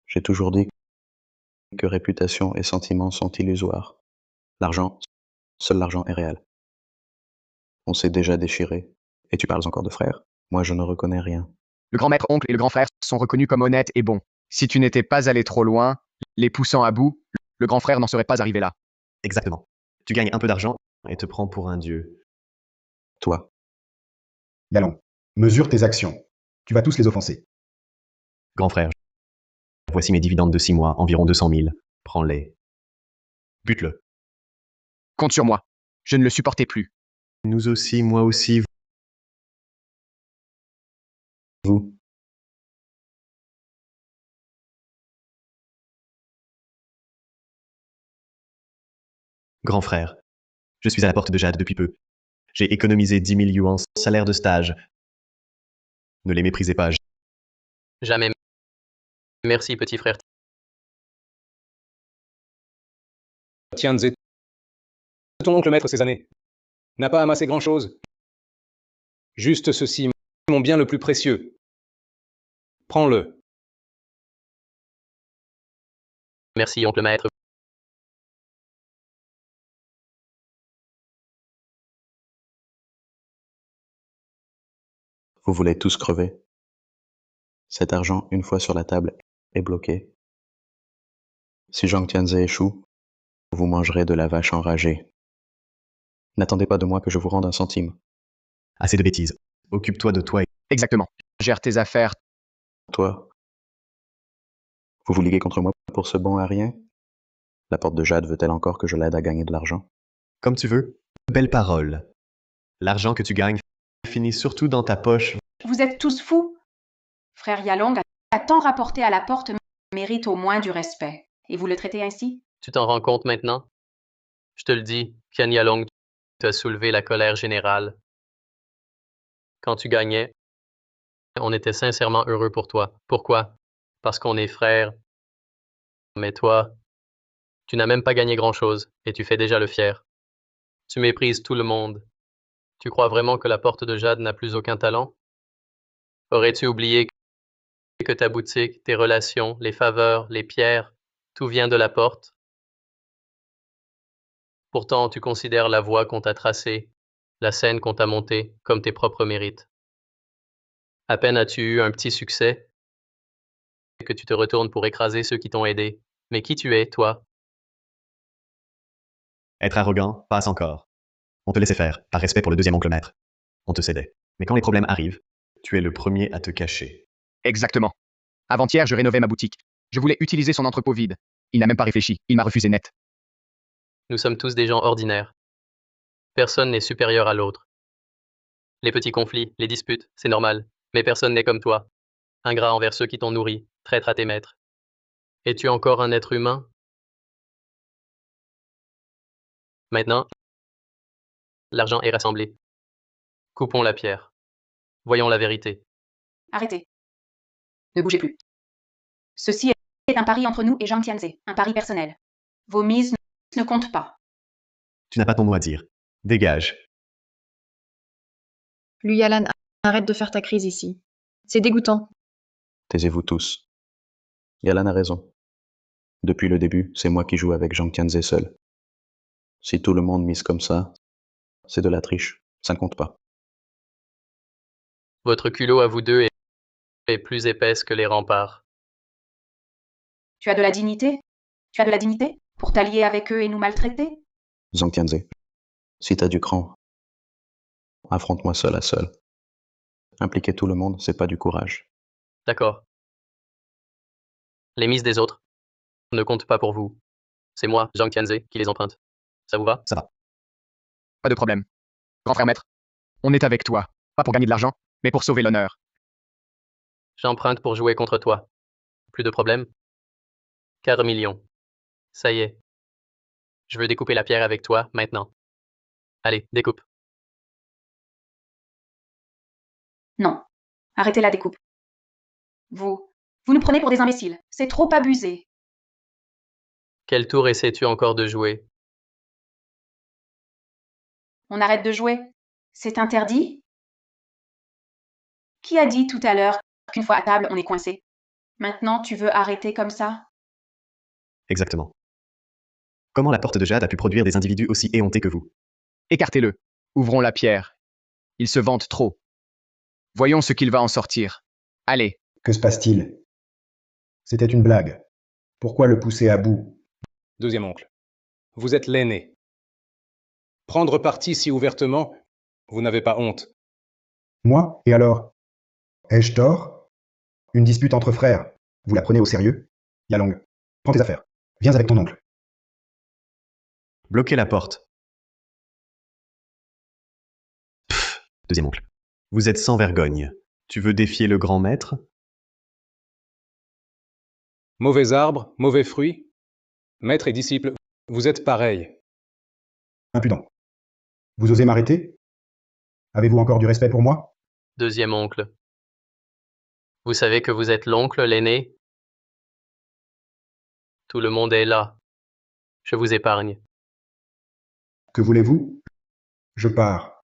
J'ai toujours dit que réputation et sentiments sont illusoires. L'argent, seul l'argent est réel. On s'est déjà déchiré, et tu parles encore de frères? Moi je ne reconnais rien. Le grand maître oncle et le grand frère sont reconnus comme honnêtes et bons. Si tu n'étais pas allé trop loin, les poussant à bout, le grand frère n'en serait pas arrivé là. Exactement. Tu gagnes un peu d'argent et te prends pour un dieu. Toi, Yalong, mesure tes actions. Tu vas tous les offenser. Grand frère, voici mes dividendes de 6 mois, environ 200 000. Prends-les. Bute-le. Compte sur moi. Je ne le supportais plus. Nous aussi, moi aussi. vous, Grand frère, je suis à la porte de Jade depuis peu. J'ai économisé 10 000 yuans salaire de stage. Ne les méprisez pas. Jamais. Merci, petit frère. Tianze, ton oncle maître ces années n'a pas amassé grand-chose. Juste ceci, mon bien le plus précieux. Prends-le. Merci, oncle maître. Vous voulez tous crever? Cet argent, une fois sur la table, est bloqué. Si Zhang Tianze échoue, vous mangerez de la vache enragée. N'attendez pas de moi que je vous rende un centime. Assez de bêtises. Occupe-toi de toi et... Exactement. Gère tes affaires. Toi, vous vous liguez contre moi pour ce bon à rien? La porte de Jade veut-elle encore que je l'aide à gagner de l'argent? Comme tu veux. Belle parole. L'argent que tu gagnes finit surtout dans ta poche. Vous êtes tous fous. Frère Yalong a tant rapporté à la porte mérite au moins du respect. Et vous le traitez ainsi? Tu t'en rends compte maintenant? Je te le dis, Qian Yalong, tu as soulevé la colère générale. Quand tu gagnais, on était sincèrement heureux pour toi. Pourquoi? Parce qu'on est frères. Mais toi, tu n'as même pas gagné grand-chose, et tu fais déjà le fier. Tu méprises tout le monde. Tu crois vraiment que la porte de Jade n'a plus aucun talent? Aurais-tu oublié que ta boutique, tes relations, les faveurs, les pierres, tout vient de la porte? Pourtant, tu considères la voie qu'on t'a tracée, la scène qu'on t'a montée, comme tes propres mérites. À peine as-tu eu un petit succès que tu te retournes pour écraser ceux qui t'ont aidé. Mais qui tu es, toi? Être arrogant, passe encore. On te laissait faire, par respect pour le deuxième oncle maître. On te cédait. Mais quand les problèmes arrivent, tu es le premier à te cacher. Exactement. Avant-hier, je rénovais ma boutique. Je voulais utiliser son entrepôt vide. Il n'a même pas réfléchi. Il m'a refusé net. Nous sommes tous des gens ordinaires. Personne n'est supérieur à l'autre. Les petits conflits, les disputes, c'est normal. Mais personne n'est comme toi. Ingrat envers ceux qui t'ont nourri, traître à tes maîtres. Es-tu encore un être humain? Maintenant, l'argent est rassemblé. Coupons la pierre. Voyons la vérité. Arrêtez. Ne bougez plus. Ceci est un pari entre nous et Zhang Tianze, un pari personnel. Vos mises ne comptent pas. Tu n'as pas ton mot à dire. Dégage. Lui, Yalan, arrête de faire ta crise ici. C'est dégoûtant. Taisez-vous tous. Yalan a raison. Depuis le début, c'est moi qui joue avec Zhang Tianze seul. Si tout le monde mise comme ça, c'est de la triche. Ça ne compte pas. Votre culot à vous deux est plus épaisse que les remparts. Tu as de la dignité? Tu as de la dignité pour t'allier avec eux et nous maltraiter? Zhang Tianze, si t'as du cran, affronte-moi seul à seul. Impliquer tout le monde, c'est pas du courage. D'accord. Les mises des autres ne comptent pas pour vous. C'est moi, Zhang Tianze, qui les emprunte. Ça vous va? Ça va. Pas de problème. Grand frère maître, on est avec toi. Pas pour gagner de l'argent, mais pour sauver l'honneur. J'emprunte pour jouer contre toi. Plus de problème? Quart million. Ça y est. Je veux découper la pierre avec toi, maintenant. Allez, découpe. Non. Arrêtez la découpe. Vous nous prenez pour des imbéciles. C'est trop abusé. Quel tour essaies-tu encore de jouer? On arrête de jouer? C'est interdit? Qui a dit tout à l'heure qu'une fois à table, on est coincé? Maintenant, tu veux arrêter comme ça? Exactement. Comment la porte de Jade a pu produire des individus aussi éhontés que vous? Écartez-le. Ouvrons la pierre. Il se vante trop. Voyons ce qu'il va en sortir. Allez. Que se passe-t-il? C'était une blague. Pourquoi le pousser à bout? Deuxième oncle. Vous êtes l'aîné. Prendre parti si ouvertement, vous n'avez pas honte. Moi? Et alors? Ai-je tort? Une dispute entre frères. Vous la prenez au sérieux? Yalong, prends tes affaires. Viens avec ton oncle. Bloquez la porte. Deuxième oncle. Vous êtes sans vergogne. Tu veux défier le grand maître? Mauvais arbre, mauvais fruit. Maître et disciple, vous êtes pareils. Impudent. Vous osez m'arrêter? Avez-vous encore du respect pour moi? Deuxième oncle. Vous savez que vous êtes l'oncle, l'aîné? Tout le monde est là. Je vous épargne. Que voulez-vous? Je pars.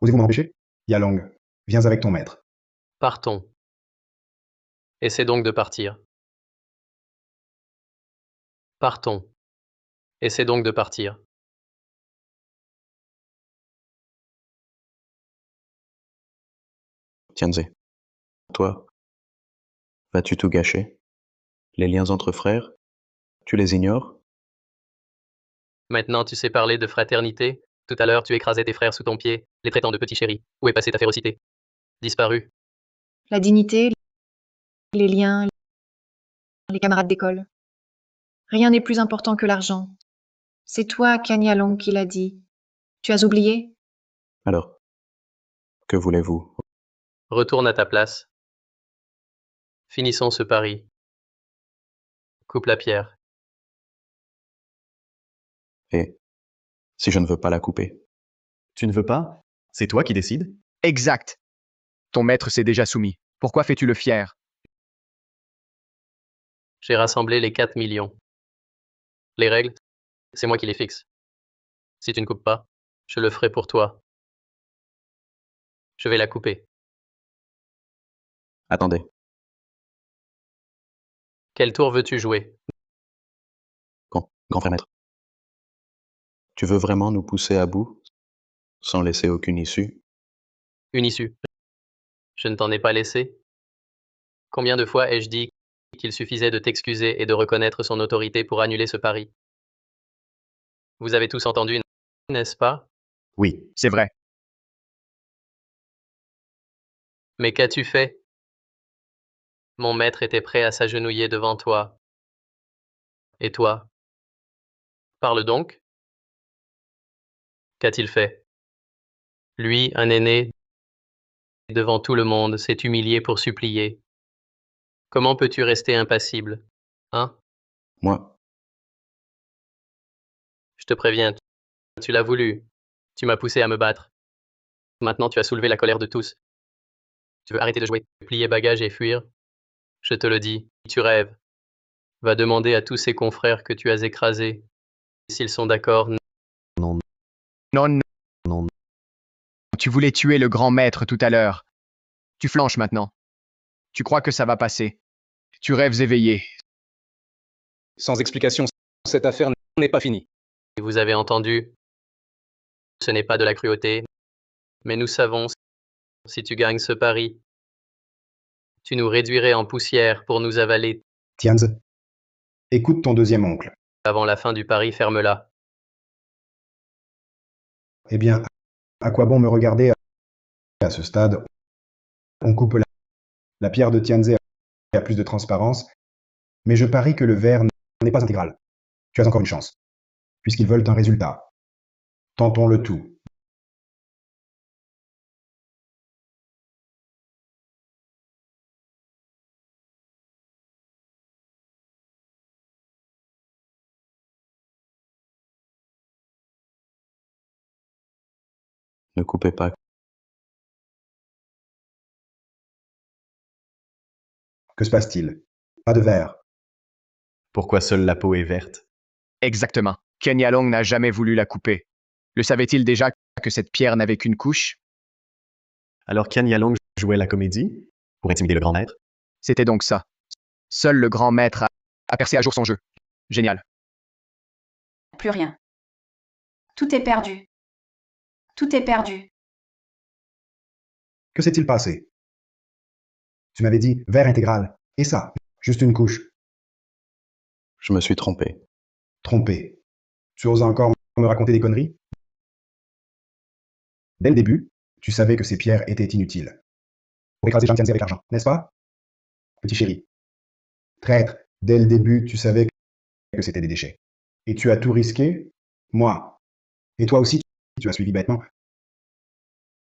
Osez-vous m'empêcher? Yalong, viens avec ton maître. Partons. Essaie donc de partir. Partons. Essaie donc de partir. Tianze, toi, vas-tu tout gâcher? Les liens entre frères, tu les ignores? Maintenant tu sais parler de fraternité? Tout à l'heure tu écrasais tes frères sous ton pied, les traitant de petits chéris. Où est passée ta férocité? Disparu. La dignité, les liens, les camarades d'école. Rien n'est plus important que l'argent. C'est toi, Kanyalong, qui l'a dit. Tu as oublié? Alors, que voulez-vous? Retourne à ta place. Finissons ce pari. Coupe la pierre. Et si je ne veux pas la couper? Tu ne veux pas? C'est toi qui décides? Exact. Ton maître s'est déjà soumis. Pourquoi fais-tu le fier? J'ai rassemblé les 4 millions. Les règles, c'est moi qui les fixe. Si tu ne coupes pas, je le ferai pour toi. Je vais la couper. Attendez, Quel tour veux-tu jouer? grand frère maître. Tu veux vraiment nous pousser à bout, sans laisser aucune issue? Une issue. Je ne t'en ai pas laissé. Combien de fois ai-je dit qu'il suffisait de t'excuser et de reconnaître son autorité pour annuler ce pari? Vous avez tous entendu, n'est-ce pas? Oui. C'est vrai. Mais qu'as-tu fait? Mon maître était prêt à s'agenouiller devant toi. Et toi? Parle donc. Qu'a-t-il fait? Lui, un aîné, devant tout le monde, s'est humilié pour supplier. Comment peux-tu rester impassible? Hein? Moi, Je te préviens, tu l'as voulu. Tu m'as poussé à me battre. Maintenant tu as soulevé la colère de tous. Tu veux arrêter de jouer, plier bagages et fuir? Je te le dis, tu rêves. Va demander à tous ces confrères que tu as écrasés. S'ils sont d'accord, Non, non. Tu voulais tuer le grand maître tout à l'heure. Tu flanches maintenant. Tu crois que ça va passer. Tu rêves éveillé. Sans explication, cette affaire n'est pas finie. vous avez entendu. Ce n'est pas de la cruauté. Mais nous savons, si tu gagnes ce pari, tu nous réduirais en poussière pour nous avaler. Tianze, écoute ton deuxième oncle. Avant la fin du pari, ferme-la. Eh bien, à quoi bon me regarder à ce stade? On coupe la pierre de Tianze a plus de transparence, mais je parie que le verre n'est pas intégral. Tu as encore une chance, puisqu'ils veulent un résultat. Tentons le tout. ne coupez pas. Que se passe-t-il? Pas de verre. Pourquoi seule la peau est verte? Exactement. Kanyalong n'a jamais voulu la couper. Le savait-il déjà que cette pierre n'avait qu'une couche? Alors Kanyalong jouait la comédie? Pour intimider le grand maître? C'était donc ça. Seul le grand maître a percé à jour son jeu. Génial. Plus rien. Tout est perdu. Tout est perdu. Que s'est-il passé? Tu m'avais dit verre intégral. Et ça, juste une couche. Je me suis trompé. Trompé. Tu oses encore me raconter des conneries? Dès le début, tu savais que ces pierres étaient inutiles. Pour écraser Jiang Tianze avec l'argent, n'est-ce pas? Petit chéri. Traître, dès le début, tu savais que c'était des déchets. Et tu as tout risqué? Moi. Et toi aussi, tu as suivi bêtement.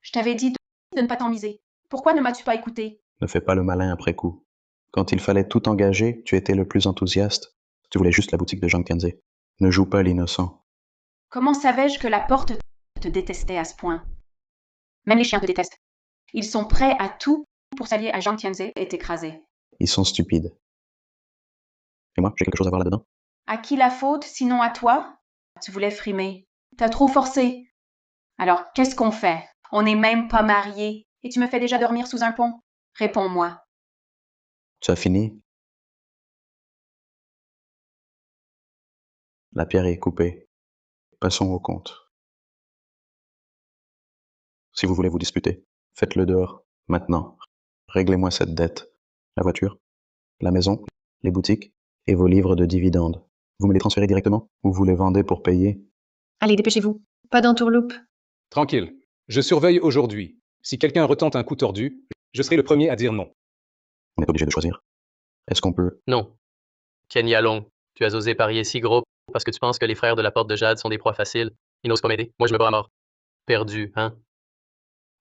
Je t'avais dit de ne pas t'en miser. Pourquoi ne m'as-tu pas écouté? Ne fais pas le malin après coup. Quand il fallait tout engager, tu étais le plus enthousiaste. Tu voulais juste la boutique de Jiang Tianze. Ne joue pas l'innocent. Comment savais-je que la porte te détestait à ce point? Même les chiens te détestent. Ils sont prêts à tout pour s'allier à Zhang Tianze et t'écraser. Ils sont stupides. Et moi, j'ai quelque chose à voir là-dedans? À qui la faute, sinon à toi? Tu voulais frimer. T'as trop forcé. Alors, qu'est-ce qu'on fait? On n'est même pas mariés. Et tu me fais déjà dormir sous un pont? Réponds-moi. Tu as fini? La pierre est coupée. Passons au compte. Si vous voulez vous disputer, faites-le dehors, maintenant. Réglez-moi cette dette. La voiture, la maison, les boutiques et vos livres de dividendes. Vous me les transférez directement ou vous les vendez pour payer? Allez, dépêchez-vous. Pas d'entourloupe. Tranquille. Je surveille aujourd'hui. Si quelqu'un retente un coup tordu, je serai le premier à dire non. On est obligé de choisir. Est-ce qu'on peut... Non. Ken Yalong, tu as osé parier si gros parce que tu penses que les frères de la porte de Jade sont des proies faciles. Ils n'osent pas m'aider. Moi, je me bats à mort. Perdu, hein?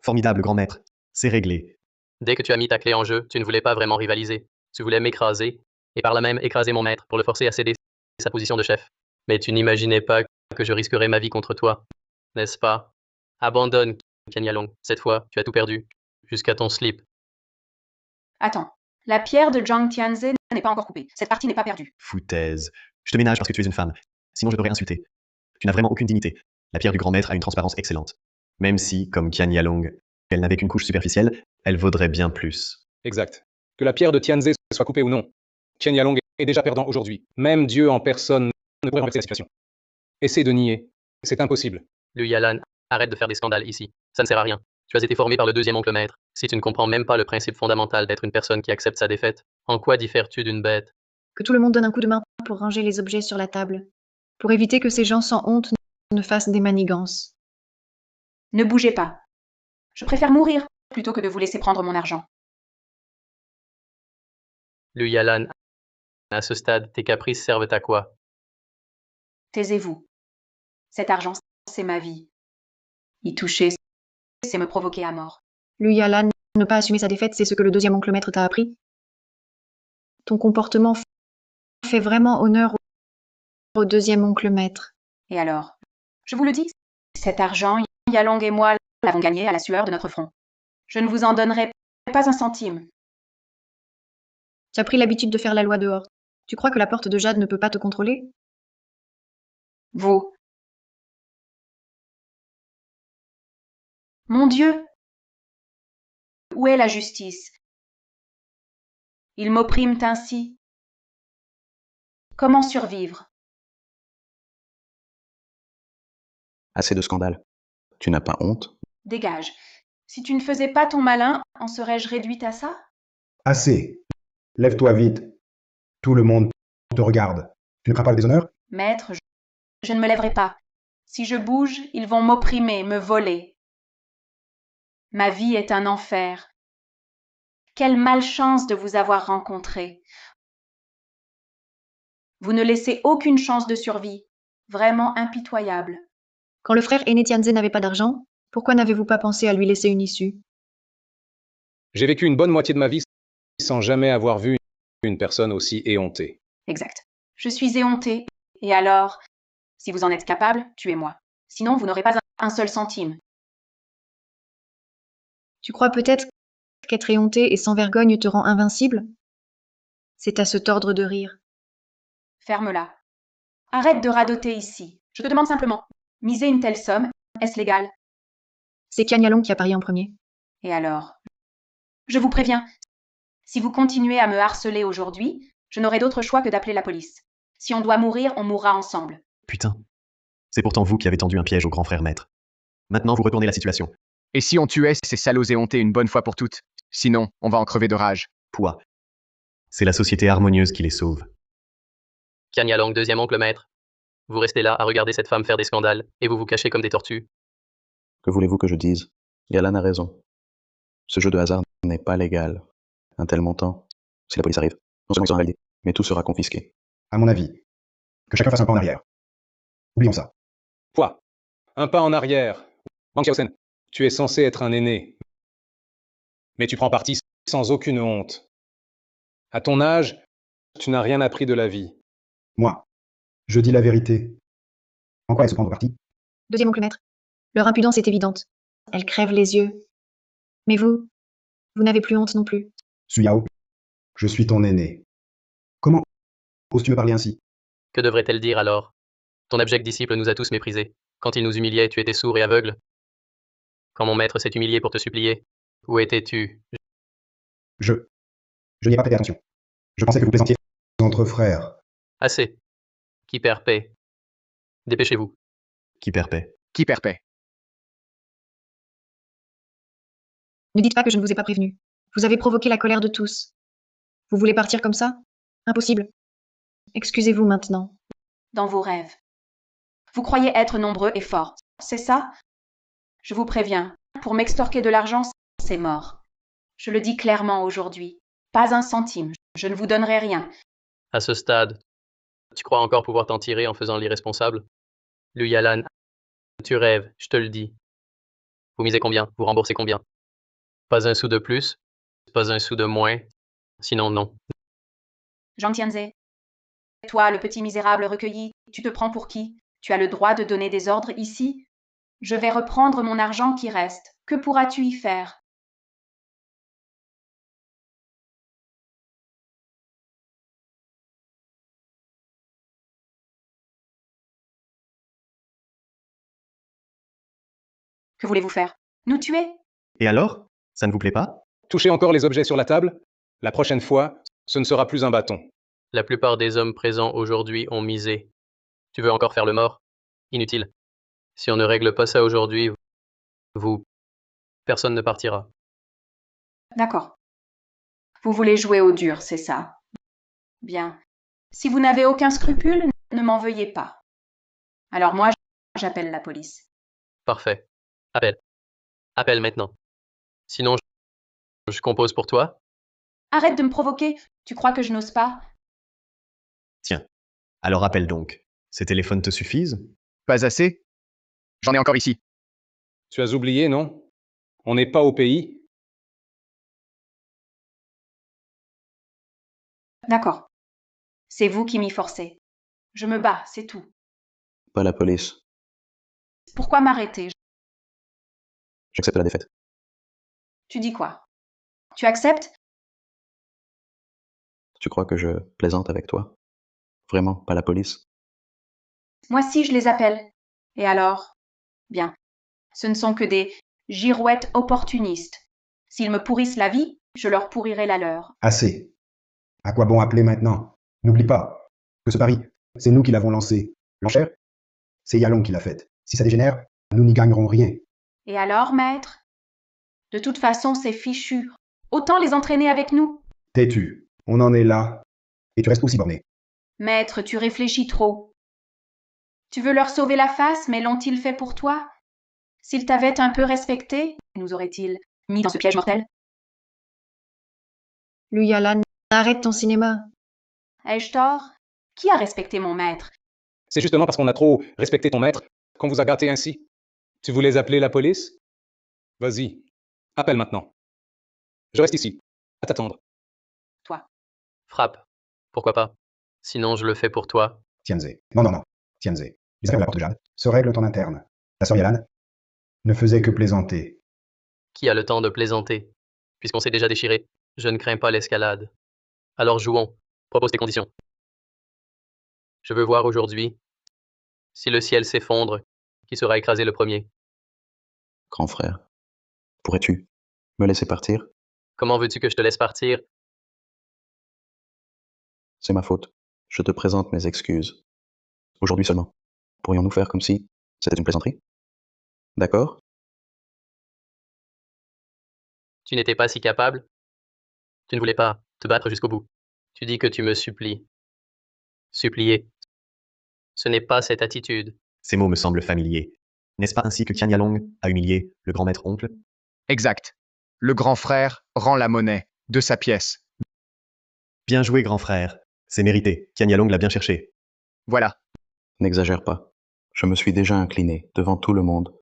Formidable, grand maître. C'est réglé. Dès que tu as mis ta clé en jeu, tu ne voulais pas vraiment rivaliser. Tu voulais m'écraser, et par là même écraser mon maître pour le forcer à céder sa position de chef. Mais tu n'imaginais pas que je risquerais ma vie contre toi, n'est-ce pas? Abandonne, Ken Yalong. Cette fois, tu as tout perdu, jusqu'à ton slip. Attends. La pierre de Zhang Tianze n'est pas encore coupée. Cette partie n'est pas perdue. Foutaise. Je te ménage parce que tu es une femme. Sinon, je t'aurais insulté. Tu n'as vraiment aucune dignité. La pierre du grand maître a une transparence excellente. Même si, comme Qian Yalong, elle n'avait qu'une couche superficielle, elle vaudrait bien plus. Exact. Que la pierre de Tianze soit coupée ou non, Chen Yalong est déjà perdant aujourd'hui. Même Dieu en personne ne pourrait renverser la situation. Essaie de nier. C'est impossible. Lu Yalan, arrête de faire des scandales ici. Ça ne sert à rien. Tu as été formé par le deuxième oncle maître. Si tu ne comprends même pas le principe fondamental d'être une personne qui accepte sa défaite, en quoi diffères-tu d'une bête? Que tout le monde donne un coup de main pour ranger les objets sur la table. Pour éviter que ces gens sans honte ne fassent des manigances. Ne bougez pas. Je préfère mourir plutôt que de vous laisser prendre mon argent. Lu Yalan, à ce stade, tes caprices servent à quoi? Taisez-vous. Cet argent, c'est ma vie. Y toucher, c'est me provoquer à mort. Lu Yalan, ne pas assumer sa défaite, c'est ce que le deuxième oncle maître t'a appris. Ton comportement fait vraiment honneur au deuxième oncle maître. Et alors? Je vous le dis, cet argent, Yalong et moi l'avons gagné à la sueur de notre front. Je ne vous en donnerai pas un centime. Tu as pris l'habitude de faire la loi dehors. Tu crois que la porte de Jade ne peut pas te contrôler? Vous. Mon Dieu! Où est la justice? Ils m'oppriment ainsi. Comment survivre? Assez de scandales. Tu n'as pas honte? Dégage. Si tu ne faisais pas ton malin, en serais-je réduite à ça? Assez. Lève-toi vite. Tout le monde te regarde. Tu ne crains pas le déshonneur? Maître, je ne me lèverai pas. Si je bouge, ils vont m'opprimer, me voler. Ma vie est un enfer. Quelle malchance de vous avoir rencontré. Vous ne laissez aucune chance de survie. Vraiment impitoyable. Quand le frère aîné Tianze n'avait pas d'argent, pourquoi n'avez-vous pas pensé à lui laisser une issue? J'ai vécu une bonne moitié de ma vie sans jamais avoir vu une personne aussi éhontée. Exact. Je suis éhontée. Et alors, si vous en êtes capable, tuez-moi. Sinon, vous n'aurez pas un seul centime. Tu crois peut-être qu'être éhonté et sans vergogne te rend invincible? C'est à se tordre de rire. Ferme-la. Arrête de radoter ici. Je te demande simplement. Miser une telle somme, est-ce légal? C'est Qian Yalong qui a parié en premier. Et alors? Je vous préviens, si vous continuez à me harceler aujourd'hui, je n'aurai d'autre choix que d'appeler la police. Si on doit mourir, on mourra ensemble. Putain. C'est pourtant vous qui avez tendu un piège au grand frère maître. Maintenant, vous retournez la situation. Et si on tuait ces salauds éhontés une bonne fois pour toutes? Sinon, on va en crever de rage. Poids. C'est la société harmonieuse qui les sauve. Qian Yalong, deuxième oncle maître. Vous restez là à regarder cette femme faire des scandales, et vous vous cachez comme des tortues. Que voulez-vous que je dise? Yalan a raison. Ce jeu de hasard n'est pas légal. Un tel montant, si la police arrive, non seulement ils seront validés, mais tout sera confisqué. À mon avis, que chacun fasse un pas en arrière. Oublions ça. Quoi? Un pas en arrière. Wang Xiaosen, tu es censé être un aîné. Mais tu prends parti sans aucune honte. À ton âge, tu n'as rien appris de la vie. Moi, je dis la vérité. En quoi est-ce prendre parti? Deuxième oncle maître. Leur impudence est évidente. elle crève les yeux. Mais vous n'avez plus honte non plus. Suyao, je suis ton aîné. Comment oses-tu me parler ainsi? Que devrait-elle dire alors? Ton abject disciple nous a tous méprisés. Quand il nous humiliait, tu étais sourd et aveugle. Quand mon maître s'est humilié pour te supplier, où étais-tu? Je n'y ai pas prêté attention. Je pensais que vous plaisantiez entre frères. Assez. Qui perd paix. Dépêchez-vous. Qui perd paix. Qui perd paix? Ne dites pas que je ne vous ai pas prévenu. Vous avez provoqué la colère de tous. Vous voulez partir comme ça? Impossible. Excusez-vous maintenant. Dans vos rêves. Vous croyez être nombreux et forts, c'est ça? Je vous préviens, pour m'extorquer de l'argent, c'est mort. Je le dis clairement aujourd'hui. Pas un centime, je ne vous donnerai rien. À ce stade, tu crois encore pouvoir t'en tirer en faisant l'irresponsable? Lu Yalan, tu rêves, je te le dis. Vous misez combien? Vous remboursez combien? Pas un sou de plus, pas un sou de moins, sinon non. Zhang Tianze. Toi, le petit misérable recueilli, tu te prends pour qui? Tu as le droit de donner des ordres ici? Je vais reprendre mon argent qui reste. Que pourras-tu y faire? Que voulez-vous faire? Nous tuer? Et alors? Ça ne vous plaît pas? Touchez encore les objets sur la table? La prochaine fois, ce ne sera plus un bâton. La plupart des hommes présents aujourd'hui ont misé. Tu veux encore faire le mort? Inutile. Si on ne règle pas ça aujourd'hui, personne ne partira. D'accord. Vous voulez jouer au dur, c'est ça? Bien. Si vous n'avez aucun scrupule, ne m'en veuillez pas. Alors moi, j'appelle la police. Parfait. Appelle. Appelle maintenant. Sinon, je compose pour toi? Arrête de me provoquer. Tu crois que je n'ose pas? Tiens. Alors appelle donc. Ces téléphones te suffisent? Pas assez? J'en ai encore ici. Tu as oublié, non? On n'est pas au pays. D'accord. C'est vous qui m'y forcez. Je me bats, c'est tout. Pas la police. Pourquoi m'arrêter? J'accepte la défaite. Tu dis quoi? Tu acceptes? Tu crois que je plaisante avec toi? Vraiment, pas la police? Moi si je les appelle. Et alors? Bien. Ce ne sont que des girouettes opportunistes. S'ils me pourrissent la vie, je leur pourrirai la leur. Assez. À quoi bon appeler maintenant? N'oublie pas que ce pari, c'est nous qui l'avons lancé. L'enchère, c'est Yalong qui l'a faite. Si ça dégénère, nous n'y gagnerons rien. Et alors, maître? De toute façon, c'est fichu. Autant les entraîner avec nous. Tais-tu. On en est là. Et tu restes aussi borné. Maître, tu réfléchis trop. Tu veux leur sauver la face, mais l'ont-ils fait pour toi? S'ils t'avaient un peu respecté, nous auraient-ils mis dans ce piège mortel? Lu Yalan, arrête ton cinéma. Ai-je tort? Qui a respecté mon maître? C'est justement parce qu'on a trop respecté ton maître qu'on vous a gâté ainsi. Tu voulais appeler la police? Vas-y, appelle maintenant. Je reste ici, à t'attendre. Toi. Frappe. Pourquoi pas? Sinon, je le fais pour toi. Tianze. Non. Tianze. Les affaires de la porte de Jade se règlent en interne. Ta sœur Yalan ne faisait que plaisanter. Qui a le temps de plaisanter? Puisqu'on s'est déjà déchiré, je ne crains pas l'escalade. Alors jouons. Propose tes conditions. Je veux voir aujourd'hui, si le ciel s'effondre, qui sera écrasé le premier. Grand frère, pourrais-tu me laisser partir? Comment veux-tu que je te laisse partir? C'est ma faute. Je te présente mes excuses. Aujourd'hui seulement. Pourrions-nous faire comme si c'était une plaisanterie? D'accord? Tu n'étais pas si capable? Tu ne voulais pas te battre jusqu'au bout. Tu dis que tu me supplies. Supplier. Ce n'est pas cette attitude. Ces mots me semblent familiers. N'est-ce pas ainsi que Tian Yalong a humilié le grand maître oncle? Exact. Le grand frère rend la monnaie de sa pièce. Bien joué, grand frère. C'est mérité. Tian Yalong l'a bien cherché. Voilà. N'exagère pas. Je me suis déjà incliné devant tout le monde.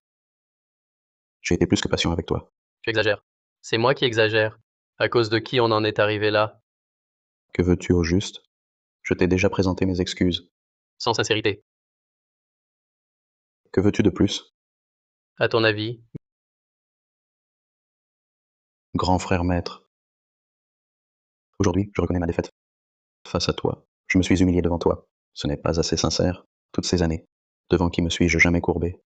J'ai été plus que patient avec toi. Tu exagères. C'est moi qui exagère. À cause de qui on en est arrivé là? Que veux-tu au juste? Je t'ai déjà présenté mes excuses. Sans sincérité. Que veux-tu de plus? À ton avis, Grand frère maître. Aujourd'hui, je reconnais ma défaite. Face à toi, je me suis humilié devant toi. Ce n'est pas assez sincère, toutes ces années. Devant qui me suis-je jamais courbé?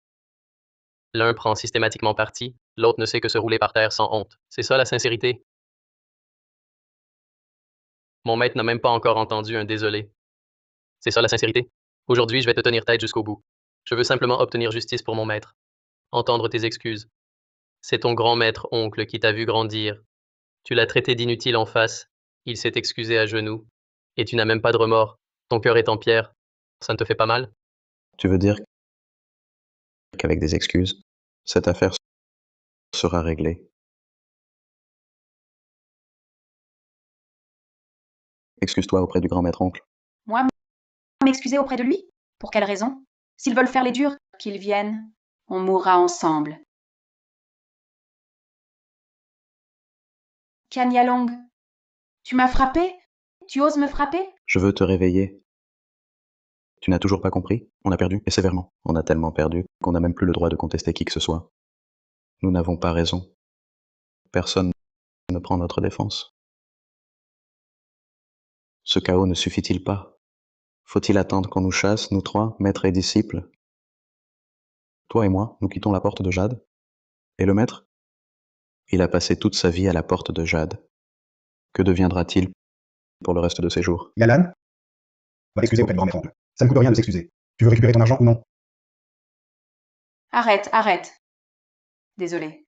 L'un prend systématiquement parti, l'autre ne sait que se rouler par terre sans honte. C'est ça la sincérité. Mon maître n'a même pas encore entendu un désolé. C'est ça la sincérité. Aujourd'hui, je vais te tenir tête jusqu'au bout. Je veux simplement obtenir justice pour mon maître. Entendre tes excuses. C'est ton grand maître oncle qui t'a vu grandir. Tu l'as traité d'inutile en face. Il s'est excusé à genoux. Et tu n'as même pas de remords. Ton cœur est en pierre. Ça ne te fait pas mal? Tu veux dire qu'avec des excuses, cette affaire sera réglée? Excuse-toi auprès du grand maître oncle. Moi, m'excuser auprès de lui? Pour quelle raison? S'ils veulent faire les durs, qu'ils viennent. On mourra ensemble. Kian Yalong, tu m'as frappé? Tu oses me frapper? Je veux te réveiller. Tu n'as toujours pas compris? On a perdu, et sévèrement. On a tellement perdu qu'on n'a même plus le droit de contester qui que ce soit. Nous n'avons pas raison. Personne ne prend notre défense. Ce chaos ne suffit-il pas? Faut-il attendre qu'on nous chasse, nous trois, maître et disciple? Toi et moi, nous quittons la porte de Jade. Et le maître? Il a passé toute sa vie à la porte de Jade. Que deviendra-t-il pour le reste de ses jours? Yalan, va t'excuser auprès du grand maître oncle. Ça ne coûte rien de s'excuser. Tu veux récupérer ton argent ou non? Arrête, arrête. Désolé.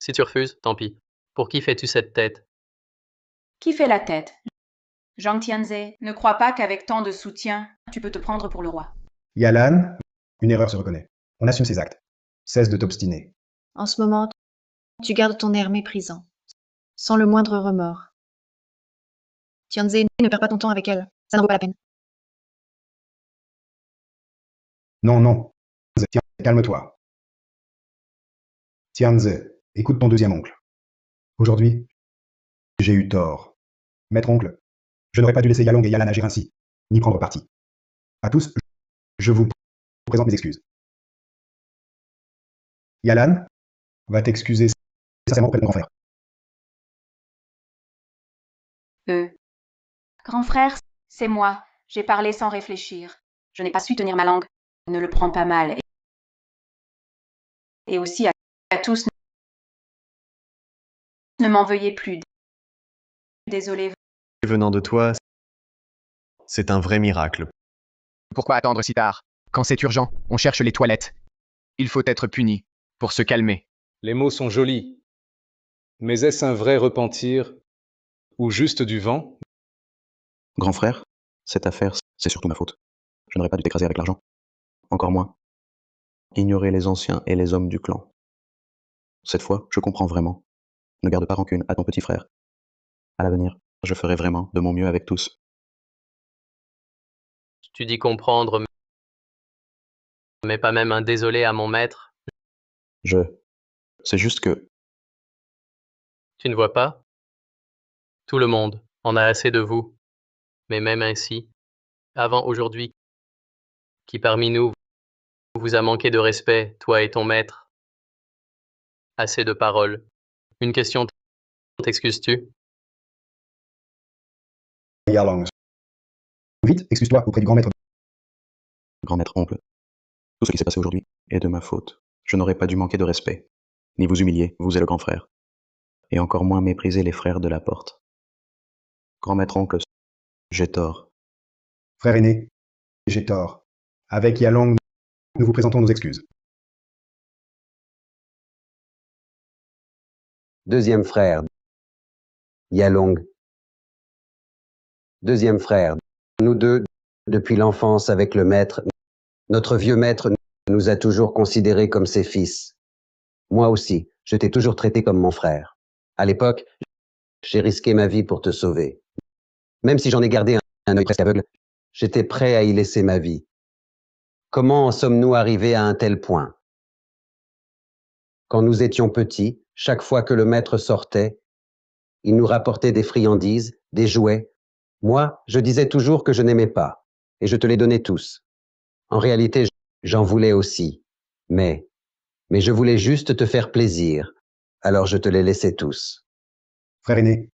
Si tu refuses, tant pis. Pour qui fais-tu cette tête? Qui fait la tête? Zhang Tianze, ne crois pas qu'avec tant de soutien, tu peux te prendre pour le roi. Yalan, une erreur se reconnaît. On assume ses actes. Cesse de t'obstiner. En ce moment, tu gardes ton air méprisant, sans le moindre remords. Tianze, ne perds pas ton temps avec elle. Ça n'en vaut pas la peine. Non, non. Tiens, calme-toi. Tianze, écoute ton deuxième oncle. Aujourd'hui, j'ai eu tort. Maître oncle, je n'aurais pas dû laisser Yalong et Yalan agir ainsi, ni prendre parti. À tous, je vous présente mes excuses. Yalan va t'excuser sincèrement auprès de mon grand frère. Grand frère, c'est moi. J'ai parlé sans réfléchir. Je n'ai pas su tenir ma langue. Ne le prends pas mal. Et aussi à tous, ne m'en veuillez plus. Désolé. Venant de toi, c'est un vrai miracle. Pourquoi attendre si tard? Quand c'est urgent, on cherche les toilettes. Il faut être puni, pour se calmer. Les mots sont jolis. Mais est-ce un vrai repentir ou juste du vent? Grand frère, cette affaire, c'est surtout ma faute. Je n'aurais pas dû t'écraser avec l'argent. Encore moins. Ignorer les anciens et les hommes du clan. Cette fois, je comprends vraiment. Ne garde pas rancune à ton petit frère. À l'avenir, je ferai vraiment de mon mieux avec tous. Tu dis comprendre, mais pas même un désolé à mon maître. C'est juste que... Tu ne vois pas? Tout le monde en a assez de vous. Mais même ainsi, avant aujourd'hui, qui parmi nous vous a manqué de respect, toi et ton maître? Assez de paroles. Une question, t'excuses-tu? Yalong. Vite, excuse-toi auprès du grand maître. Grand maître oncle, tout ce qui s'est passé aujourd'hui est de ma faute. Je n'aurais pas dû manquer de respect, ni vous humilier, vous et le grand frère, et encore moins mépriser les frères de la porte. Grand maître oncle, j'ai tort. Frère aîné, j'ai tort. Avec Yalong, nous vous présentons nos excuses. Deuxième frère, Yalong. Deuxième frère, nous deux, depuis l'enfance avec le maître, notre vieux maître nous a toujours considérés comme ses fils. Moi aussi, je t'ai toujours traité comme mon frère. À l'époque, j'ai risqué ma vie pour te sauver. Même si j'en ai gardé un œil presque aveugle, j'étais prêt à y laisser ma vie. Comment en sommes-nous arrivés à un tel point? Quand nous étions petits, chaque fois que le maître sortait, il nous rapportait des friandises, des jouets. Moi, je disais toujours que je n'aimais pas, et je te les donnais tous. En réalité, j'en voulais aussi, mais je voulais juste te faire plaisir, alors je te les laissais tous. Frère aîné,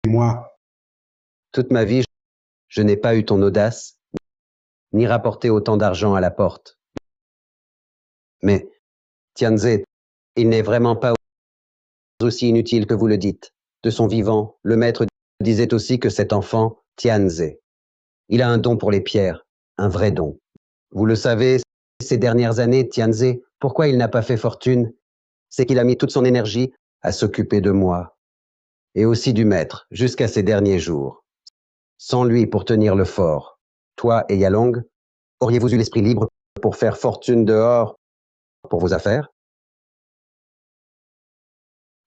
moi, Toute ma vie, je n'ai pas eu ton audace, ni rapporté autant d'argent à la porte. Mais, Tianze, il n'est vraiment pas aussi inutile que vous le dites. De son vivant, le maître disait aussi que cet enfant, Tianze, il a un don pour les pierres, un vrai don. Vous le savez, ces dernières années, Tianze, pourquoi il n'a pas fait fortune? C'est qu'il a mis toute son énergie à s'occuper de moi, et aussi du maître, jusqu'à ces derniers jours. Sans lui pour tenir le fort, toi et Yalong, auriez-vous eu l'esprit libre pour faire fortune dehors pour vos affaires?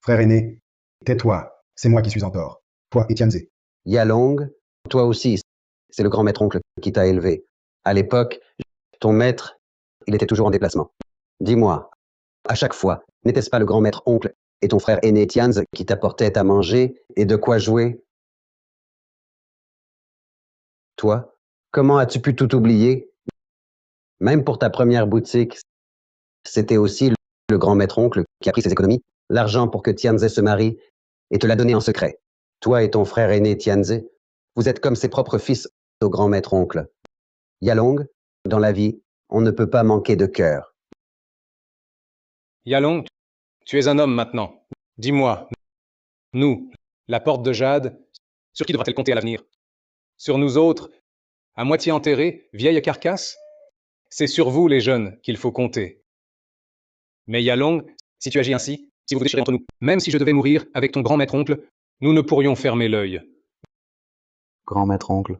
frère aîné, tais-toi, c'est moi qui suis en tort. Toi et Tianze. Yalong, toi aussi, c'est le grand maître-oncle qui t'a élevé. À l'époque, ton maître, il était toujours en déplacement. Dis-moi, à chaque fois, n'était-ce pas le grand maître-oncle et ton frère aîné Tianze qui t'apportaient à manger et de quoi jouer? Toi, comment as-tu pu tout oublier? Même pour ta première boutique, c'était aussi le grand maître-oncle qui a pris ses économies, l'argent pour que Tianze se marie, et te l'a donné en secret. Toi et ton frère aîné Tianze, vous êtes comme ses propres fils au grand maître-oncle. Yalong, dans la vie, on ne peut pas manquer de cœur. Yalong, tu es un homme maintenant. Dis-moi, nous, la porte de Jade, sur qui devra-t-elle compter à l'avenir? Sur nous autres, à moitié enterrés, vieilles carcasses? C'est sur vous, les jeunes, qu'il faut compter. Mais Yalong, si tu agis ainsi, si vous déchirez entre nous, même si je devais mourir avec ton grand maître-oncle, nous ne pourrions fermer l'œil. Grand maître-oncle.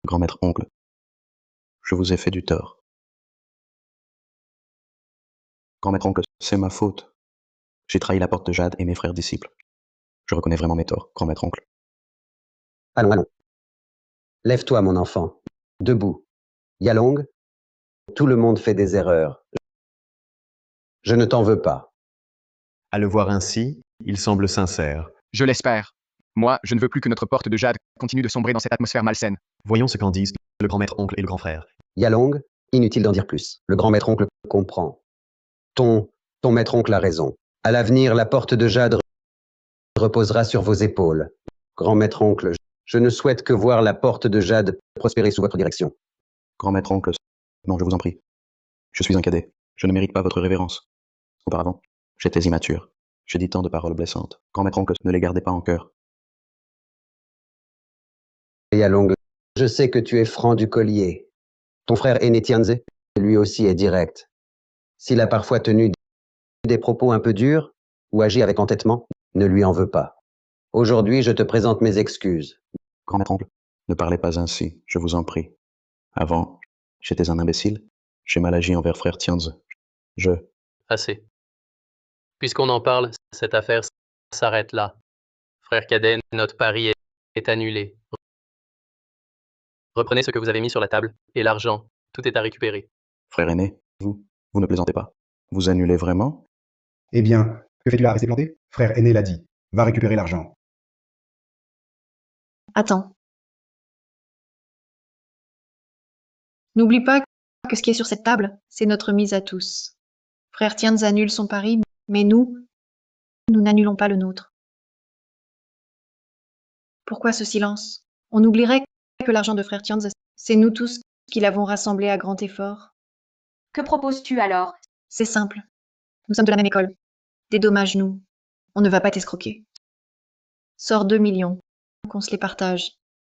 Grand maître-oncle. Je vous ai fait du tort. Grand maître-oncle, c'est ma faute. J'ai trahi la porte de Jade et mes frères disciples. Je reconnais vraiment mes torts, grand maître-oncle. Allons, allons. Lève-toi, mon enfant. Debout. Yalong, tout le monde fait des erreurs. Je ne t'en veux pas. À le voir ainsi, il semble sincère. Je l'espère. Moi, je ne veux plus que notre porte de jade continue de sombrer dans cette atmosphère malsaine. Voyons ce qu'en disent le grand maître-oncle et le grand frère. Yalong, inutile d'en dire plus. Le grand maître-oncle comprend. Ton maître-oncle a raison. À l'avenir, la porte de Jade reposera sur vos épaules. Grand maître-oncle, je ne souhaite que voir la porte de Jade prospérer sous votre direction. Grand maître-oncle, non, je vous en prie. Je suis un cadet. Je ne mérite pas votre révérence. Auparavant, j'étais immature. J'ai dit tant de paroles blessantes. Grand maître-oncle, ne les gardez pas en cœur. Yalong, je sais que tu es franc du collier. Ton frère aîné Tianze, lui aussi est direct. S'il a parfois tenu des propos un peu durs ou agi avec entêtement, ne lui en veux pas. Aujourd'hui, je te présente mes excuses. Grand maître-oncle, ne parlez pas ainsi, je vous en prie. Avant, j'étais un imbécile. J'ai mal agi envers frère Tianze. Assez. Puisqu'on en parle, cette affaire s'arrête là. Frère cadet, notre pari est annulé. Reprenez ce que vous avez mis sur la table, et l'argent, tout est à récupérer. Frère aîné, vous ne plaisantez pas. Vous annulez vraiment? Eh bien, que fais-tu là, resté planté? Frère aîné l'a dit. Va récupérer l'argent. Attends. N'oublie pas que ce qui est sur cette table, c'est notre mise à tous. Frère Tianz annule son pari, mais nous n'annulons pas le nôtre. Pourquoi ce silence? On oublierait que l'argent de frère Tianz, c'est nous tous qui l'avons rassemblé à grand effort. Que proposes-tu alors? C'est simple. Nous sommes de la même école. Dédommage-nous. On ne va pas t'escroquer. Sors 2 millions, qu'on se les partage.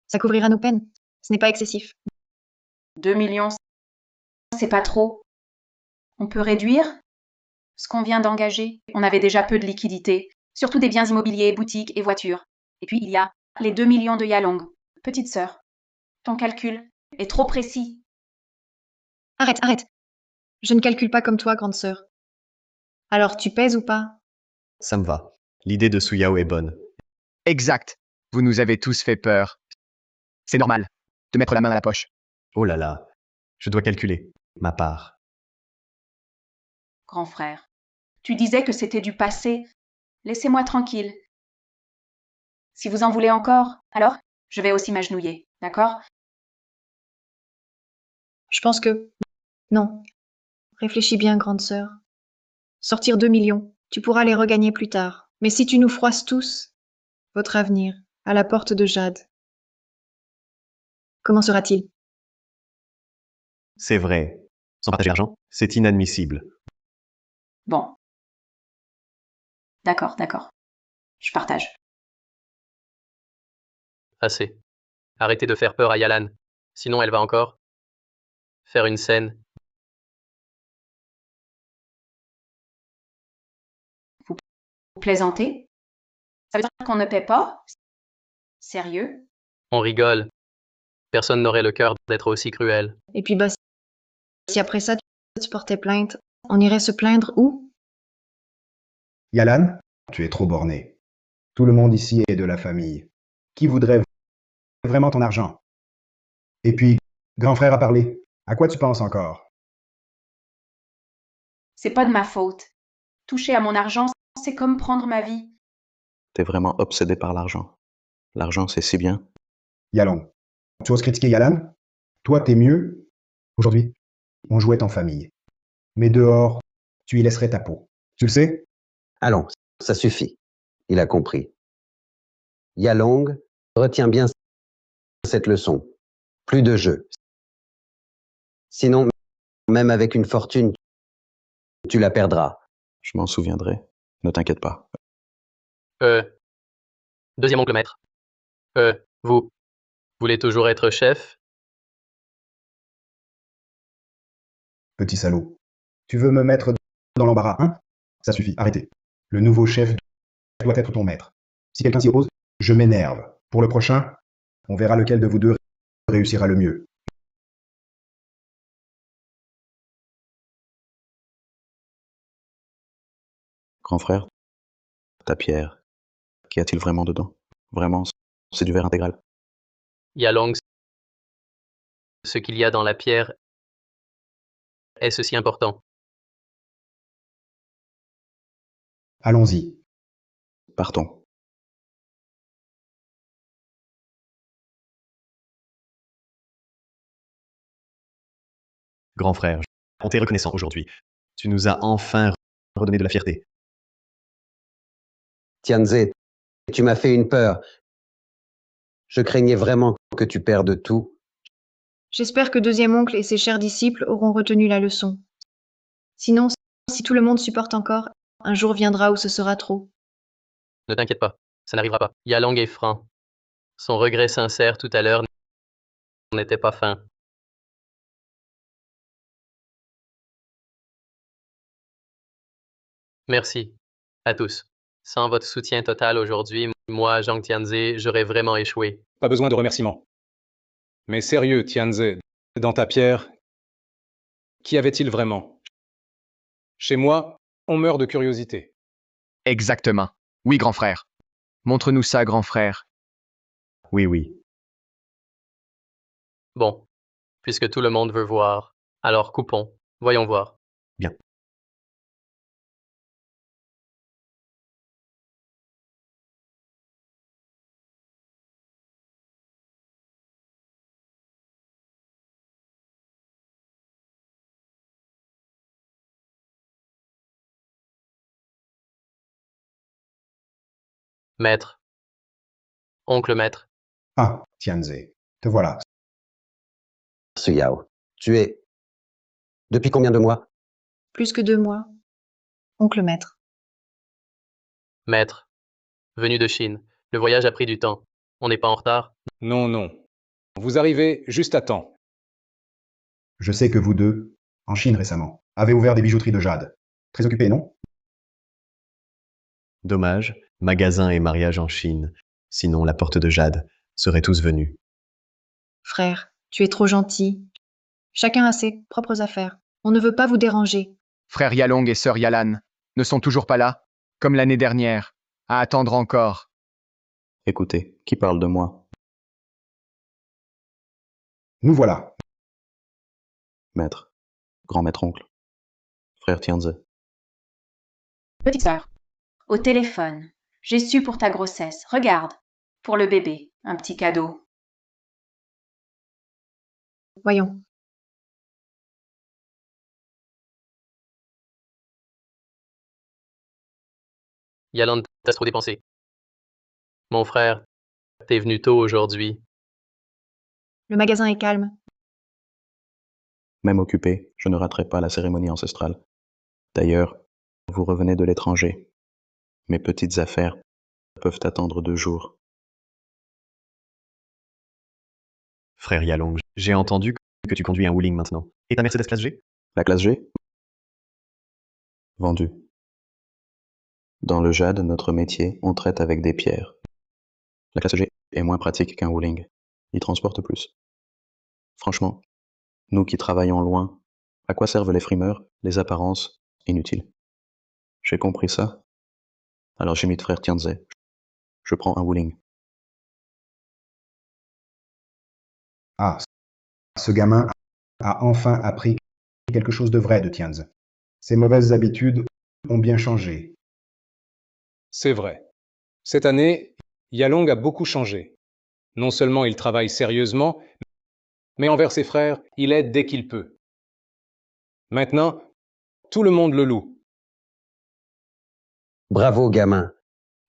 Ça couvrira nos peines. Ce n'est pas excessif. 2 millions, c'est pas trop. On peut réduire ce qu'on vient d'engager. On avait déjà peu de liquidités, surtout des biens immobiliers, boutiques et voitures. Et puis il y a les 2 millions de Yalong. Petite sœur, ton calcul est trop précis. Arrête, arrête. Je ne calcule pas comme toi, grande sœur. Alors tu pèses ou pas? Ça me va. L'idée de Suyao est bonne. Exact. Vous nous avez tous fait peur. C'est normal de mettre la main à la poche. Oh là là. Je dois calculer. Ma part. Grand frère, tu disais que c'était du passé. Laissez-moi tranquille. Si vous en voulez encore, alors je vais aussi m'agenouiller, d'accord? Je pense que... Non. Réfléchis bien, grande sœur. Sortir 2 millions, Tu pourras les regagner plus tard. Mais si tu nous froisses tous, votre avenir, à la porte de Jade. Comment sera-t-il? C'est vrai. Sans partager l'argent, c'est inadmissible. Bon. D'accord, d'accord. Je partage. Assez. Arrêtez de faire peur à Yalan. Sinon elle va encore faire une scène. Vous plaisantez? Ça veut dire qu'on ne paie pas? Sérieux? On rigole. Personne n'aurait le cœur d'être aussi cruel. Et puis, bah, si après ça, tu portais plainte, on irait se plaindre où? Yalan, tu es trop borné. Tout le monde ici est de la famille. Qui voudrait vraiment ton argent? Et puis, grand frère a parlé. À quoi tu penses encore? C'est pas de ma faute. Toucher à mon argent, c'est comme prendre ma vie. T'es vraiment obsédé par l'argent. L'argent, c'est si bien. Yalong, tu oses critiquer Yalan? Toi, t'es mieux? Aujourd'hui, on jouait en famille. Mais dehors, tu y laisserais ta peau. Tu le sais? Allons, ça suffit. Il a compris. Yalong, retiens bien cette leçon. Plus de jeu. Sinon, même avec une fortune, tu la perdras. Je m'en souviendrai. Ne t'inquiète pas. Deuxième oncle maître. Vous voulez toujours être chef? Petit salaud. Tu veux me mettre dans l'embarras, hein? Ça suffit, arrêtez. Le nouveau chef doit être ton maître. Si quelqu'un s'y oppose, je m'énerve. Pour le prochain, on verra lequel de vous deux réussira le mieux. Grand frère, ta pierre, qu'y a-t-il vraiment dedans? Vraiment, c'est du verre intégral. Yalong, ce qu'il y a dans la pierre est ceci important. Allons-y. Partons. Grand frère, on t'est reconnaissant aujourd'hui. Tu nous as enfin redonné de la fierté. Tianze, tu m'as fait une peur. Je craignais vraiment que tu perdes tout. J'espère que deuxième oncle et ses chers disciples auront retenu la leçon. Sinon, si tout le monde supporte encore, un jour viendra où ce sera trop. Ne t'inquiète pas, ça n'arrivera pas. Yalong est franc. Son regret sincère tout à l'heure n'était pas fin. Merci à tous. Sans votre soutien total aujourd'hui, moi, Zhang Tianze, j'aurais vraiment échoué. Pas besoin de remerciements. Mais sérieux, Tianze, dans ta pierre, qu'y avait-il vraiment? Chez moi, on meurt de curiosité. Exactement. Oui, grand frère. Montre-nous ça, grand frère. Oui, oui. Bon, puisque tout le monde veut voir, alors coupons. Voyons voir. Bien. Maître. Oncle maître. Ah, Tianze, te voilà. Suyao, tu es... Depuis combien de mois? Plus que 2 mois. Oncle maître. Maître. Venu de Chine. Le voyage a pris du temps. On n'est pas en retard? Non, non. Vous arrivez juste à temps. Je sais que vous deux, en Chine récemment, avez ouvert des bijouteries de jade. Très occupés, non? Dommage, magasin et mariage en Chine. Sinon, la porte de Jade seraient tous venus. Frère, tu es trop gentil. Chacun a ses propres affaires. On ne veut pas vous déranger. Frère Yalong et sœur Yalan ne sont toujours pas là, comme l'année dernière, à attendre encore. Écoutez, qui parle de moi? Nous voilà. Maître. Grand maître oncle. Frère Tianze. Petite sœur, au téléphone. J'ai su pour ta grossesse. Regarde. Pour le bébé, un petit cadeau. Voyons. Yaland, t'as trop dépensé. Mon frère, t'es venu tôt aujourd'hui. Le magasin est calme. Même occupé, je ne raterai pas la cérémonie ancestrale. D'ailleurs, vous revenez de l'étranger. Mes petites affaires peuvent attendre 2 jours. Frère Yalong, j'ai entendu que tu conduis un Wuling maintenant. Et ta Mercedes classe G? La classe G? Vendue. Dans le jade, notre métier, on traite avec des pierres. La classe G est moins pratique qu'un Wuling. Il transporte plus. Franchement, nous qui travaillons loin, à quoi servent les frimeurs, les apparences inutiles? J'ai compris ça. Alors j'imite frère Tianze. Je prends un Wuling. Ah, ce gamin a enfin appris quelque chose de vrai de Tianz. Ses mauvaises habitudes ont bien changé. C'est vrai. Cette année, Yalong a beaucoup changé. Non seulement il travaille sérieusement, mais envers ses frères, il aide dès qu'il peut. Maintenant, tout le monde le loue. Bravo, gamin.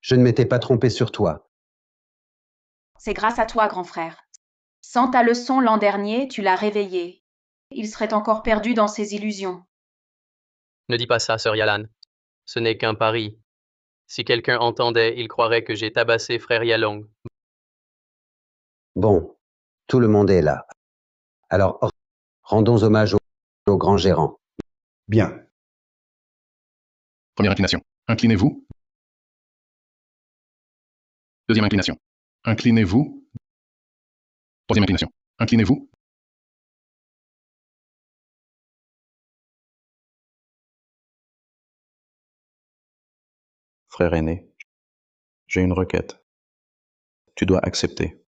Je ne m'étais pas trompé sur toi. C'est grâce à toi, grand frère. Sans ta leçon l'an dernier, tu l'as réveillé. Il serait encore perdu dans ses illusions. Ne dis pas ça, sœur Yalan. Ce n'est qu'un pari. Si quelqu'un entendait, il croirait que j'ai tabassé frère Yalong. Bon, tout le monde est là. Alors, rendons hommage au grand gérant. Bien. Première inclination. Inclinez-vous. Deuxième inclination. Inclinez-vous. Troisième inclination. Inclinez-vous. Frère aîné, j'ai une requête. Tu dois accepter.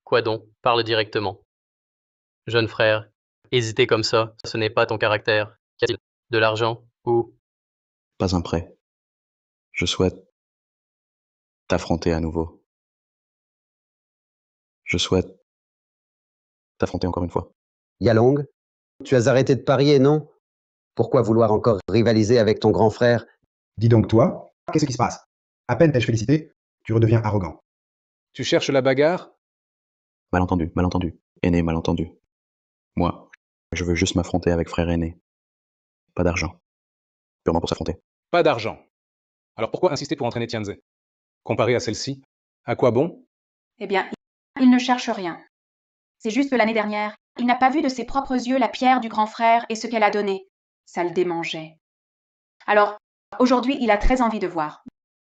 Quoi donc? Parle directement. Jeune frère, hésiter comme ça, ce n'est pas ton caractère. Qu'y a-t-il? De l'argent? Ou... Pas un prêt. Je souhaite t'affronter à nouveau. Je souhaite t'affronter encore une fois. Yalong, tu as arrêté de parier, non? Pourquoi vouloir encore rivaliser avec ton grand frère? Dis donc toi, qu'est-ce qui se passe? À peine t'ai-je félicité, tu redeviens arrogant. Tu cherches la bagarre? Malentendu, malentendu. Aîné, malentendu. Moi, je veux juste m'affronter avec frère aîné. Pas d'argent. Purement pour s'affronter. Pas d'argent. Alors pourquoi insister pour entraîner Tianze? Comparé à celle-ci, à quoi bon? Eh bien, il ne cherche rien. C'est juste que l'année dernière, il n'a pas vu de ses propres yeux la pierre du grand frère et ce qu'elle a donné. Ça le démangeait. Alors, aujourd'hui, il a très envie de voir.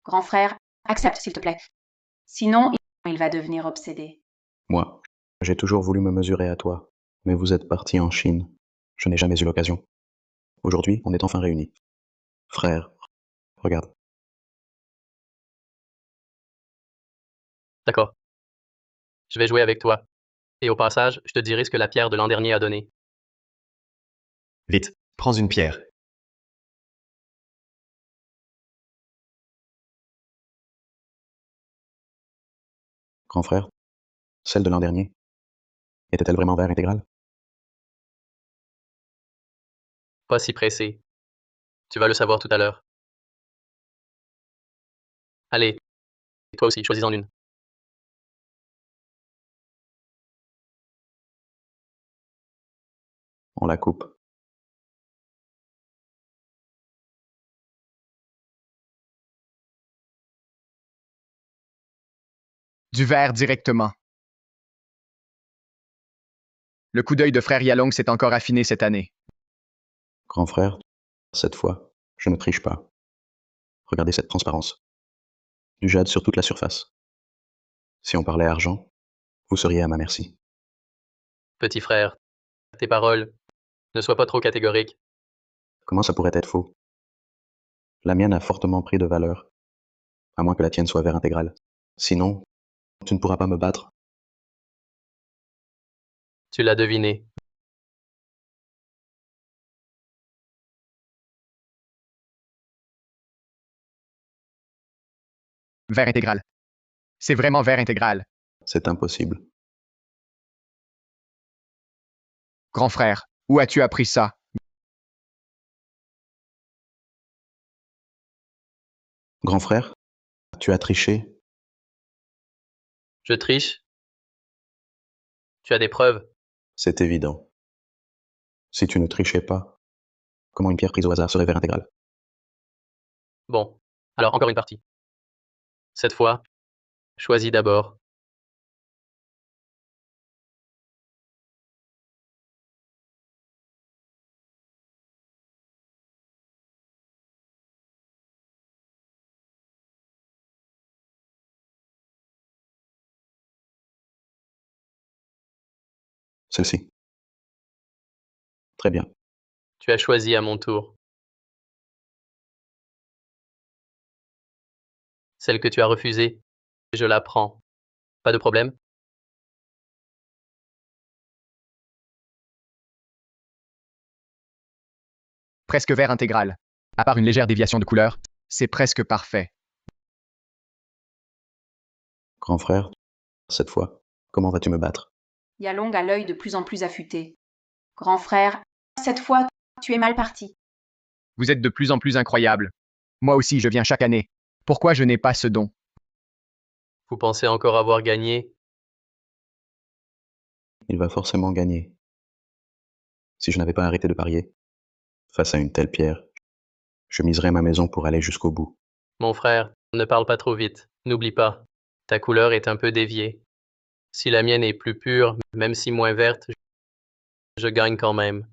Grand frère, accepte s'il te plaît. Sinon, il va devenir obsédé. Moi, j'ai toujours voulu me mesurer à toi, mais vous êtes parti en Chine. Je n'ai jamais eu l'occasion. Aujourd'hui, on est enfin réunis. Frère, regarde. D'accord. Je vais jouer avec toi. Et au passage, je te dirai ce que la pierre de l'an dernier a donné. Vite, prends une pierre. Grand frère, celle de l'an dernier, était-elle vraiment vert intégral? Pas si pressé. Tu vas le savoir tout à l'heure. Allez, toi aussi, choisis-en une. On la coupe. Du vert directement. Le coup d'œil de frère Yalong s'est encore affiné cette année. Grand frère, cette fois, je ne triche pas. Regardez cette transparence. Du jade sur toute la surface. Si on parlait argent, vous seriez à ma merci. Petit frère, tes paroles, ne sois pas trop catégorique. Comment ça pourrait être faux? La mienne a fortement pris de valeur, à moins que la tienne soit vert intégral. Sinon, tu ne pourras pas me battre. Tu l'as deviné. Vert intégral. C'est vraiment vert intégral. C'est impossible. Grand frère, où as-tu appris ça? Grand frère, tu as triché. Je triche? Tu as des preuves? C'est évident. Si tu ne trichais pas, comment une pierre prise au hasard se révèle intégrale? Bon. Alors encore une partie. Cette fois, choisis d'abord. Celle-ci. Très bien. Tu as choisi à mon tour. Celle que tu as refusée, je la prends. Pas de problème? Presque vert intégral. À part une légère déviation de couleur, c'est presque parfait. Grand frère, cette fois, comment vas-tu me battre? Yalong a l'œil de plus en plus affûté. Grand frère, cette fois, tu es mal parti. Vous êtes de plus en plus incroyable. Moi aussi, je viens chaque année. Pourquoi je n'ai pas ce don? Vous pensez encore avoir gagné? Il va forcément gagner. Si je n'avais pas arrêté de parier, face à une telle pierre, je miserais ma maison pour aller jusqu'au bout. Mon frère, ne parle pas trop vite. N'oublie pas, ta couleur est un peu déviée. Si la mienne est plus pure, même si moins verte, je gagne quand même.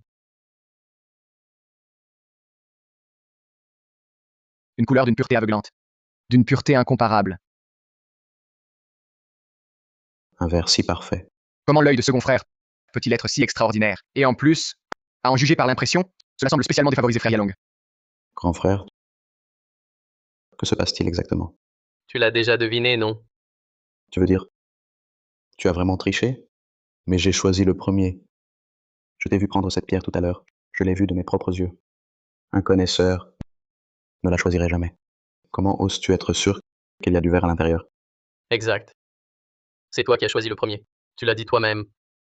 Une couleur d'une pureté aveuglante. D'une pureté incomparable. Un verre si parfait. Comment l'œil de second frère peut-il être si extraordinaire? Et en plus, à en juger par l'impression, cela semble spécialement défavoriser frère Yalong. Grand frère, que se passe-t-il exactement? Tu l'as déjà deviné, non? Tu veux dire, tu as vraiment triché? Mais j'ai choisi le premier. Je t'ai vu prendre cette pierre tout à l'heure. Je l'ai vue de mes propres yeux. Un connaisseur ne la choisirait jamais. Comment oses-tu être sûr qu'il y a du verre à l'intérieur? Exact. C'est toi qui as choisi le premier. Tu l'as dit toi-même.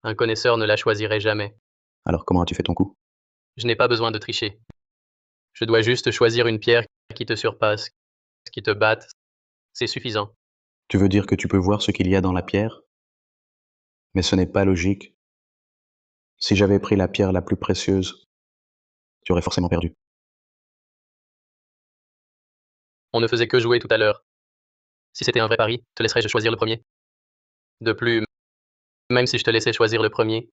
Un connaisseur ne la choisirait jamais. Alors comment as-tu fait ton coup? Je n'ai pas besoin de tricher. Je dois juste choisir une pierre qui te surpasse, qui te batte. C'est suffisant. Tu veux dire que tu peux voir ce qu'il y a dans la pierre? Mais ce n'est pas logique. Si j'avais pris la pierre la plus précieuse, tu aurais forcément perdu. On ne faisait que jouer tout à l'heure. Si c'était un vrai pari, te laisserais-je choisir le premier? De plus, même si je te laissais choisir le premier,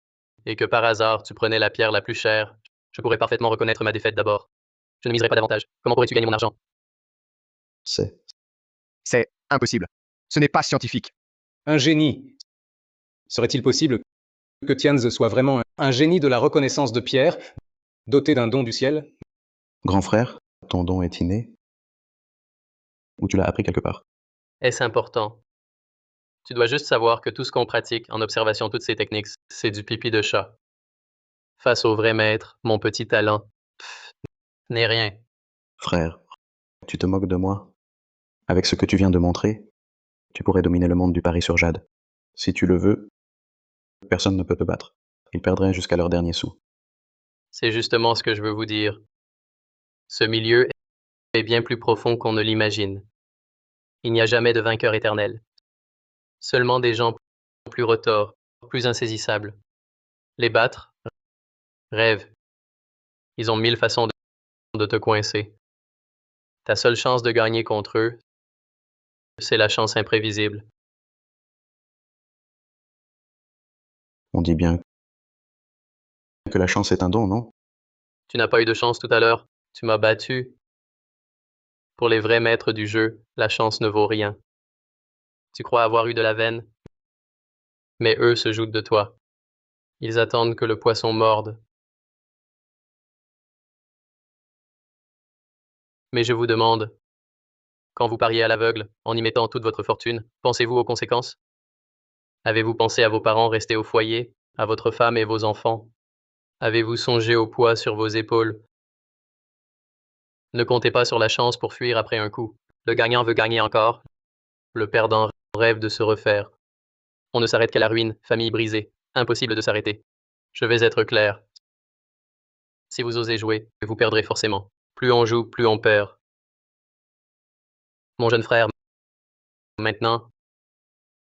et que par hasard tu prenais la pierre la plus chère, je pourrais parfaitement reconnaître ma défaite d'abord. Je ne miserais pas davantage. Comment pourrais-tu gagner mon argent? C'est impossible. Ce n'est pas scientifique. Un génie. Serait-il possible que Tianzi soit vraiment un génie de la reconnaissance de pierre, doté d'un don du ciel? Grand frère, ton don est inné? Ou tu l'as appris quelque part? Est-ce important? Tu dois juste savoir que tout ce qu'on pratique en observation toutes ces techniques, c'est du pipi de chat. Face au vrai maître, mon petit talent, n'est rien. Frère, tu te moques de moi? Avec ce que tu viens de montrer, tu pourrais dominer le monde du pari sur Jade. Si tu le veux, personne ne peut te battre. Ils perdraient jusqu'à leur dernier sou. C'est justement ce que je veux vous dire. Ce milieu est bien plus profond qu'on ne l'imagine. Il n'y a jamais de vainqueur éternel. Seulement des gens plus retors, plus insaisissables. Les battre, rêve. Ils ont 1000 façons de te coincer. Ta seule chance de gagner contre eux, c'est la chance imprévisible. On dit bien que la chance est un don, non? Tu n'as pas eu de chance tout à l'heure. Tu m'as battu. Pour les vrais maîtres du jeu, la chance ne vaut rien. Tu crois avoir eu de la veine, mais eux se joutent de toi. Ils attendent que le poisson morde. Mais je vous demande, quand vous pariez à l'aveugle, en y mettant toute votre fortune, pensez-vous aux conséquences? Avez-vous pensé à vos parents restés au foyer, à votre femme et vos enfants? Avez-vous songé au poids sur vos épaules? Ne comptez pas sur la chance pour fuir après un coup. Le gagnant veut gagner encore. Le perdant rêve de se refaire. On ne s'arrête qu'à la ruine, famille brisée. Impossible de s'arrêter. Je vais être clair. Si vous osez jouer, vous perdrez forcément. Plus on joue, plus on perd. Mon jeune frère, maintenant,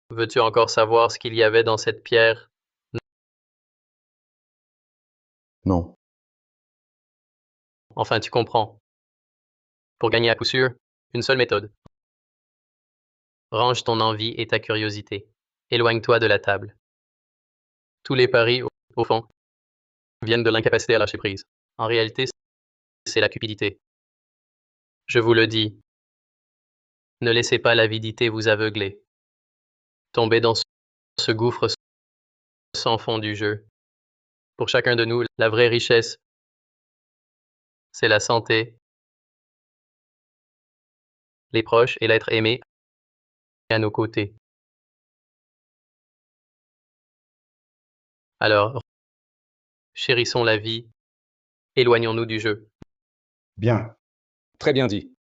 veux-tu encore savoir ce qu'il y avait dans cette pierre? Non. Enfin, tu comprends. Pour gagner à coup sûr, une seule méthode. Range ton envie et ta curiosité. Éloigne-toi de la table. Tous les paris, au fond, viennent de l'incapacité à lâcher prise. En réalité, c'est la cupidité. Je vous le dis, ne laissez pas l'avidité vous aveugler. Tombez dans ce gouffre sans fond du jeu. Pour chacun de nous, la vraie richesse, c'est la santé, les proches et l'être aimé à nos côtés. Alors, chérissons la vie, éloignons-nous du jeu. Bien. Très bien dit.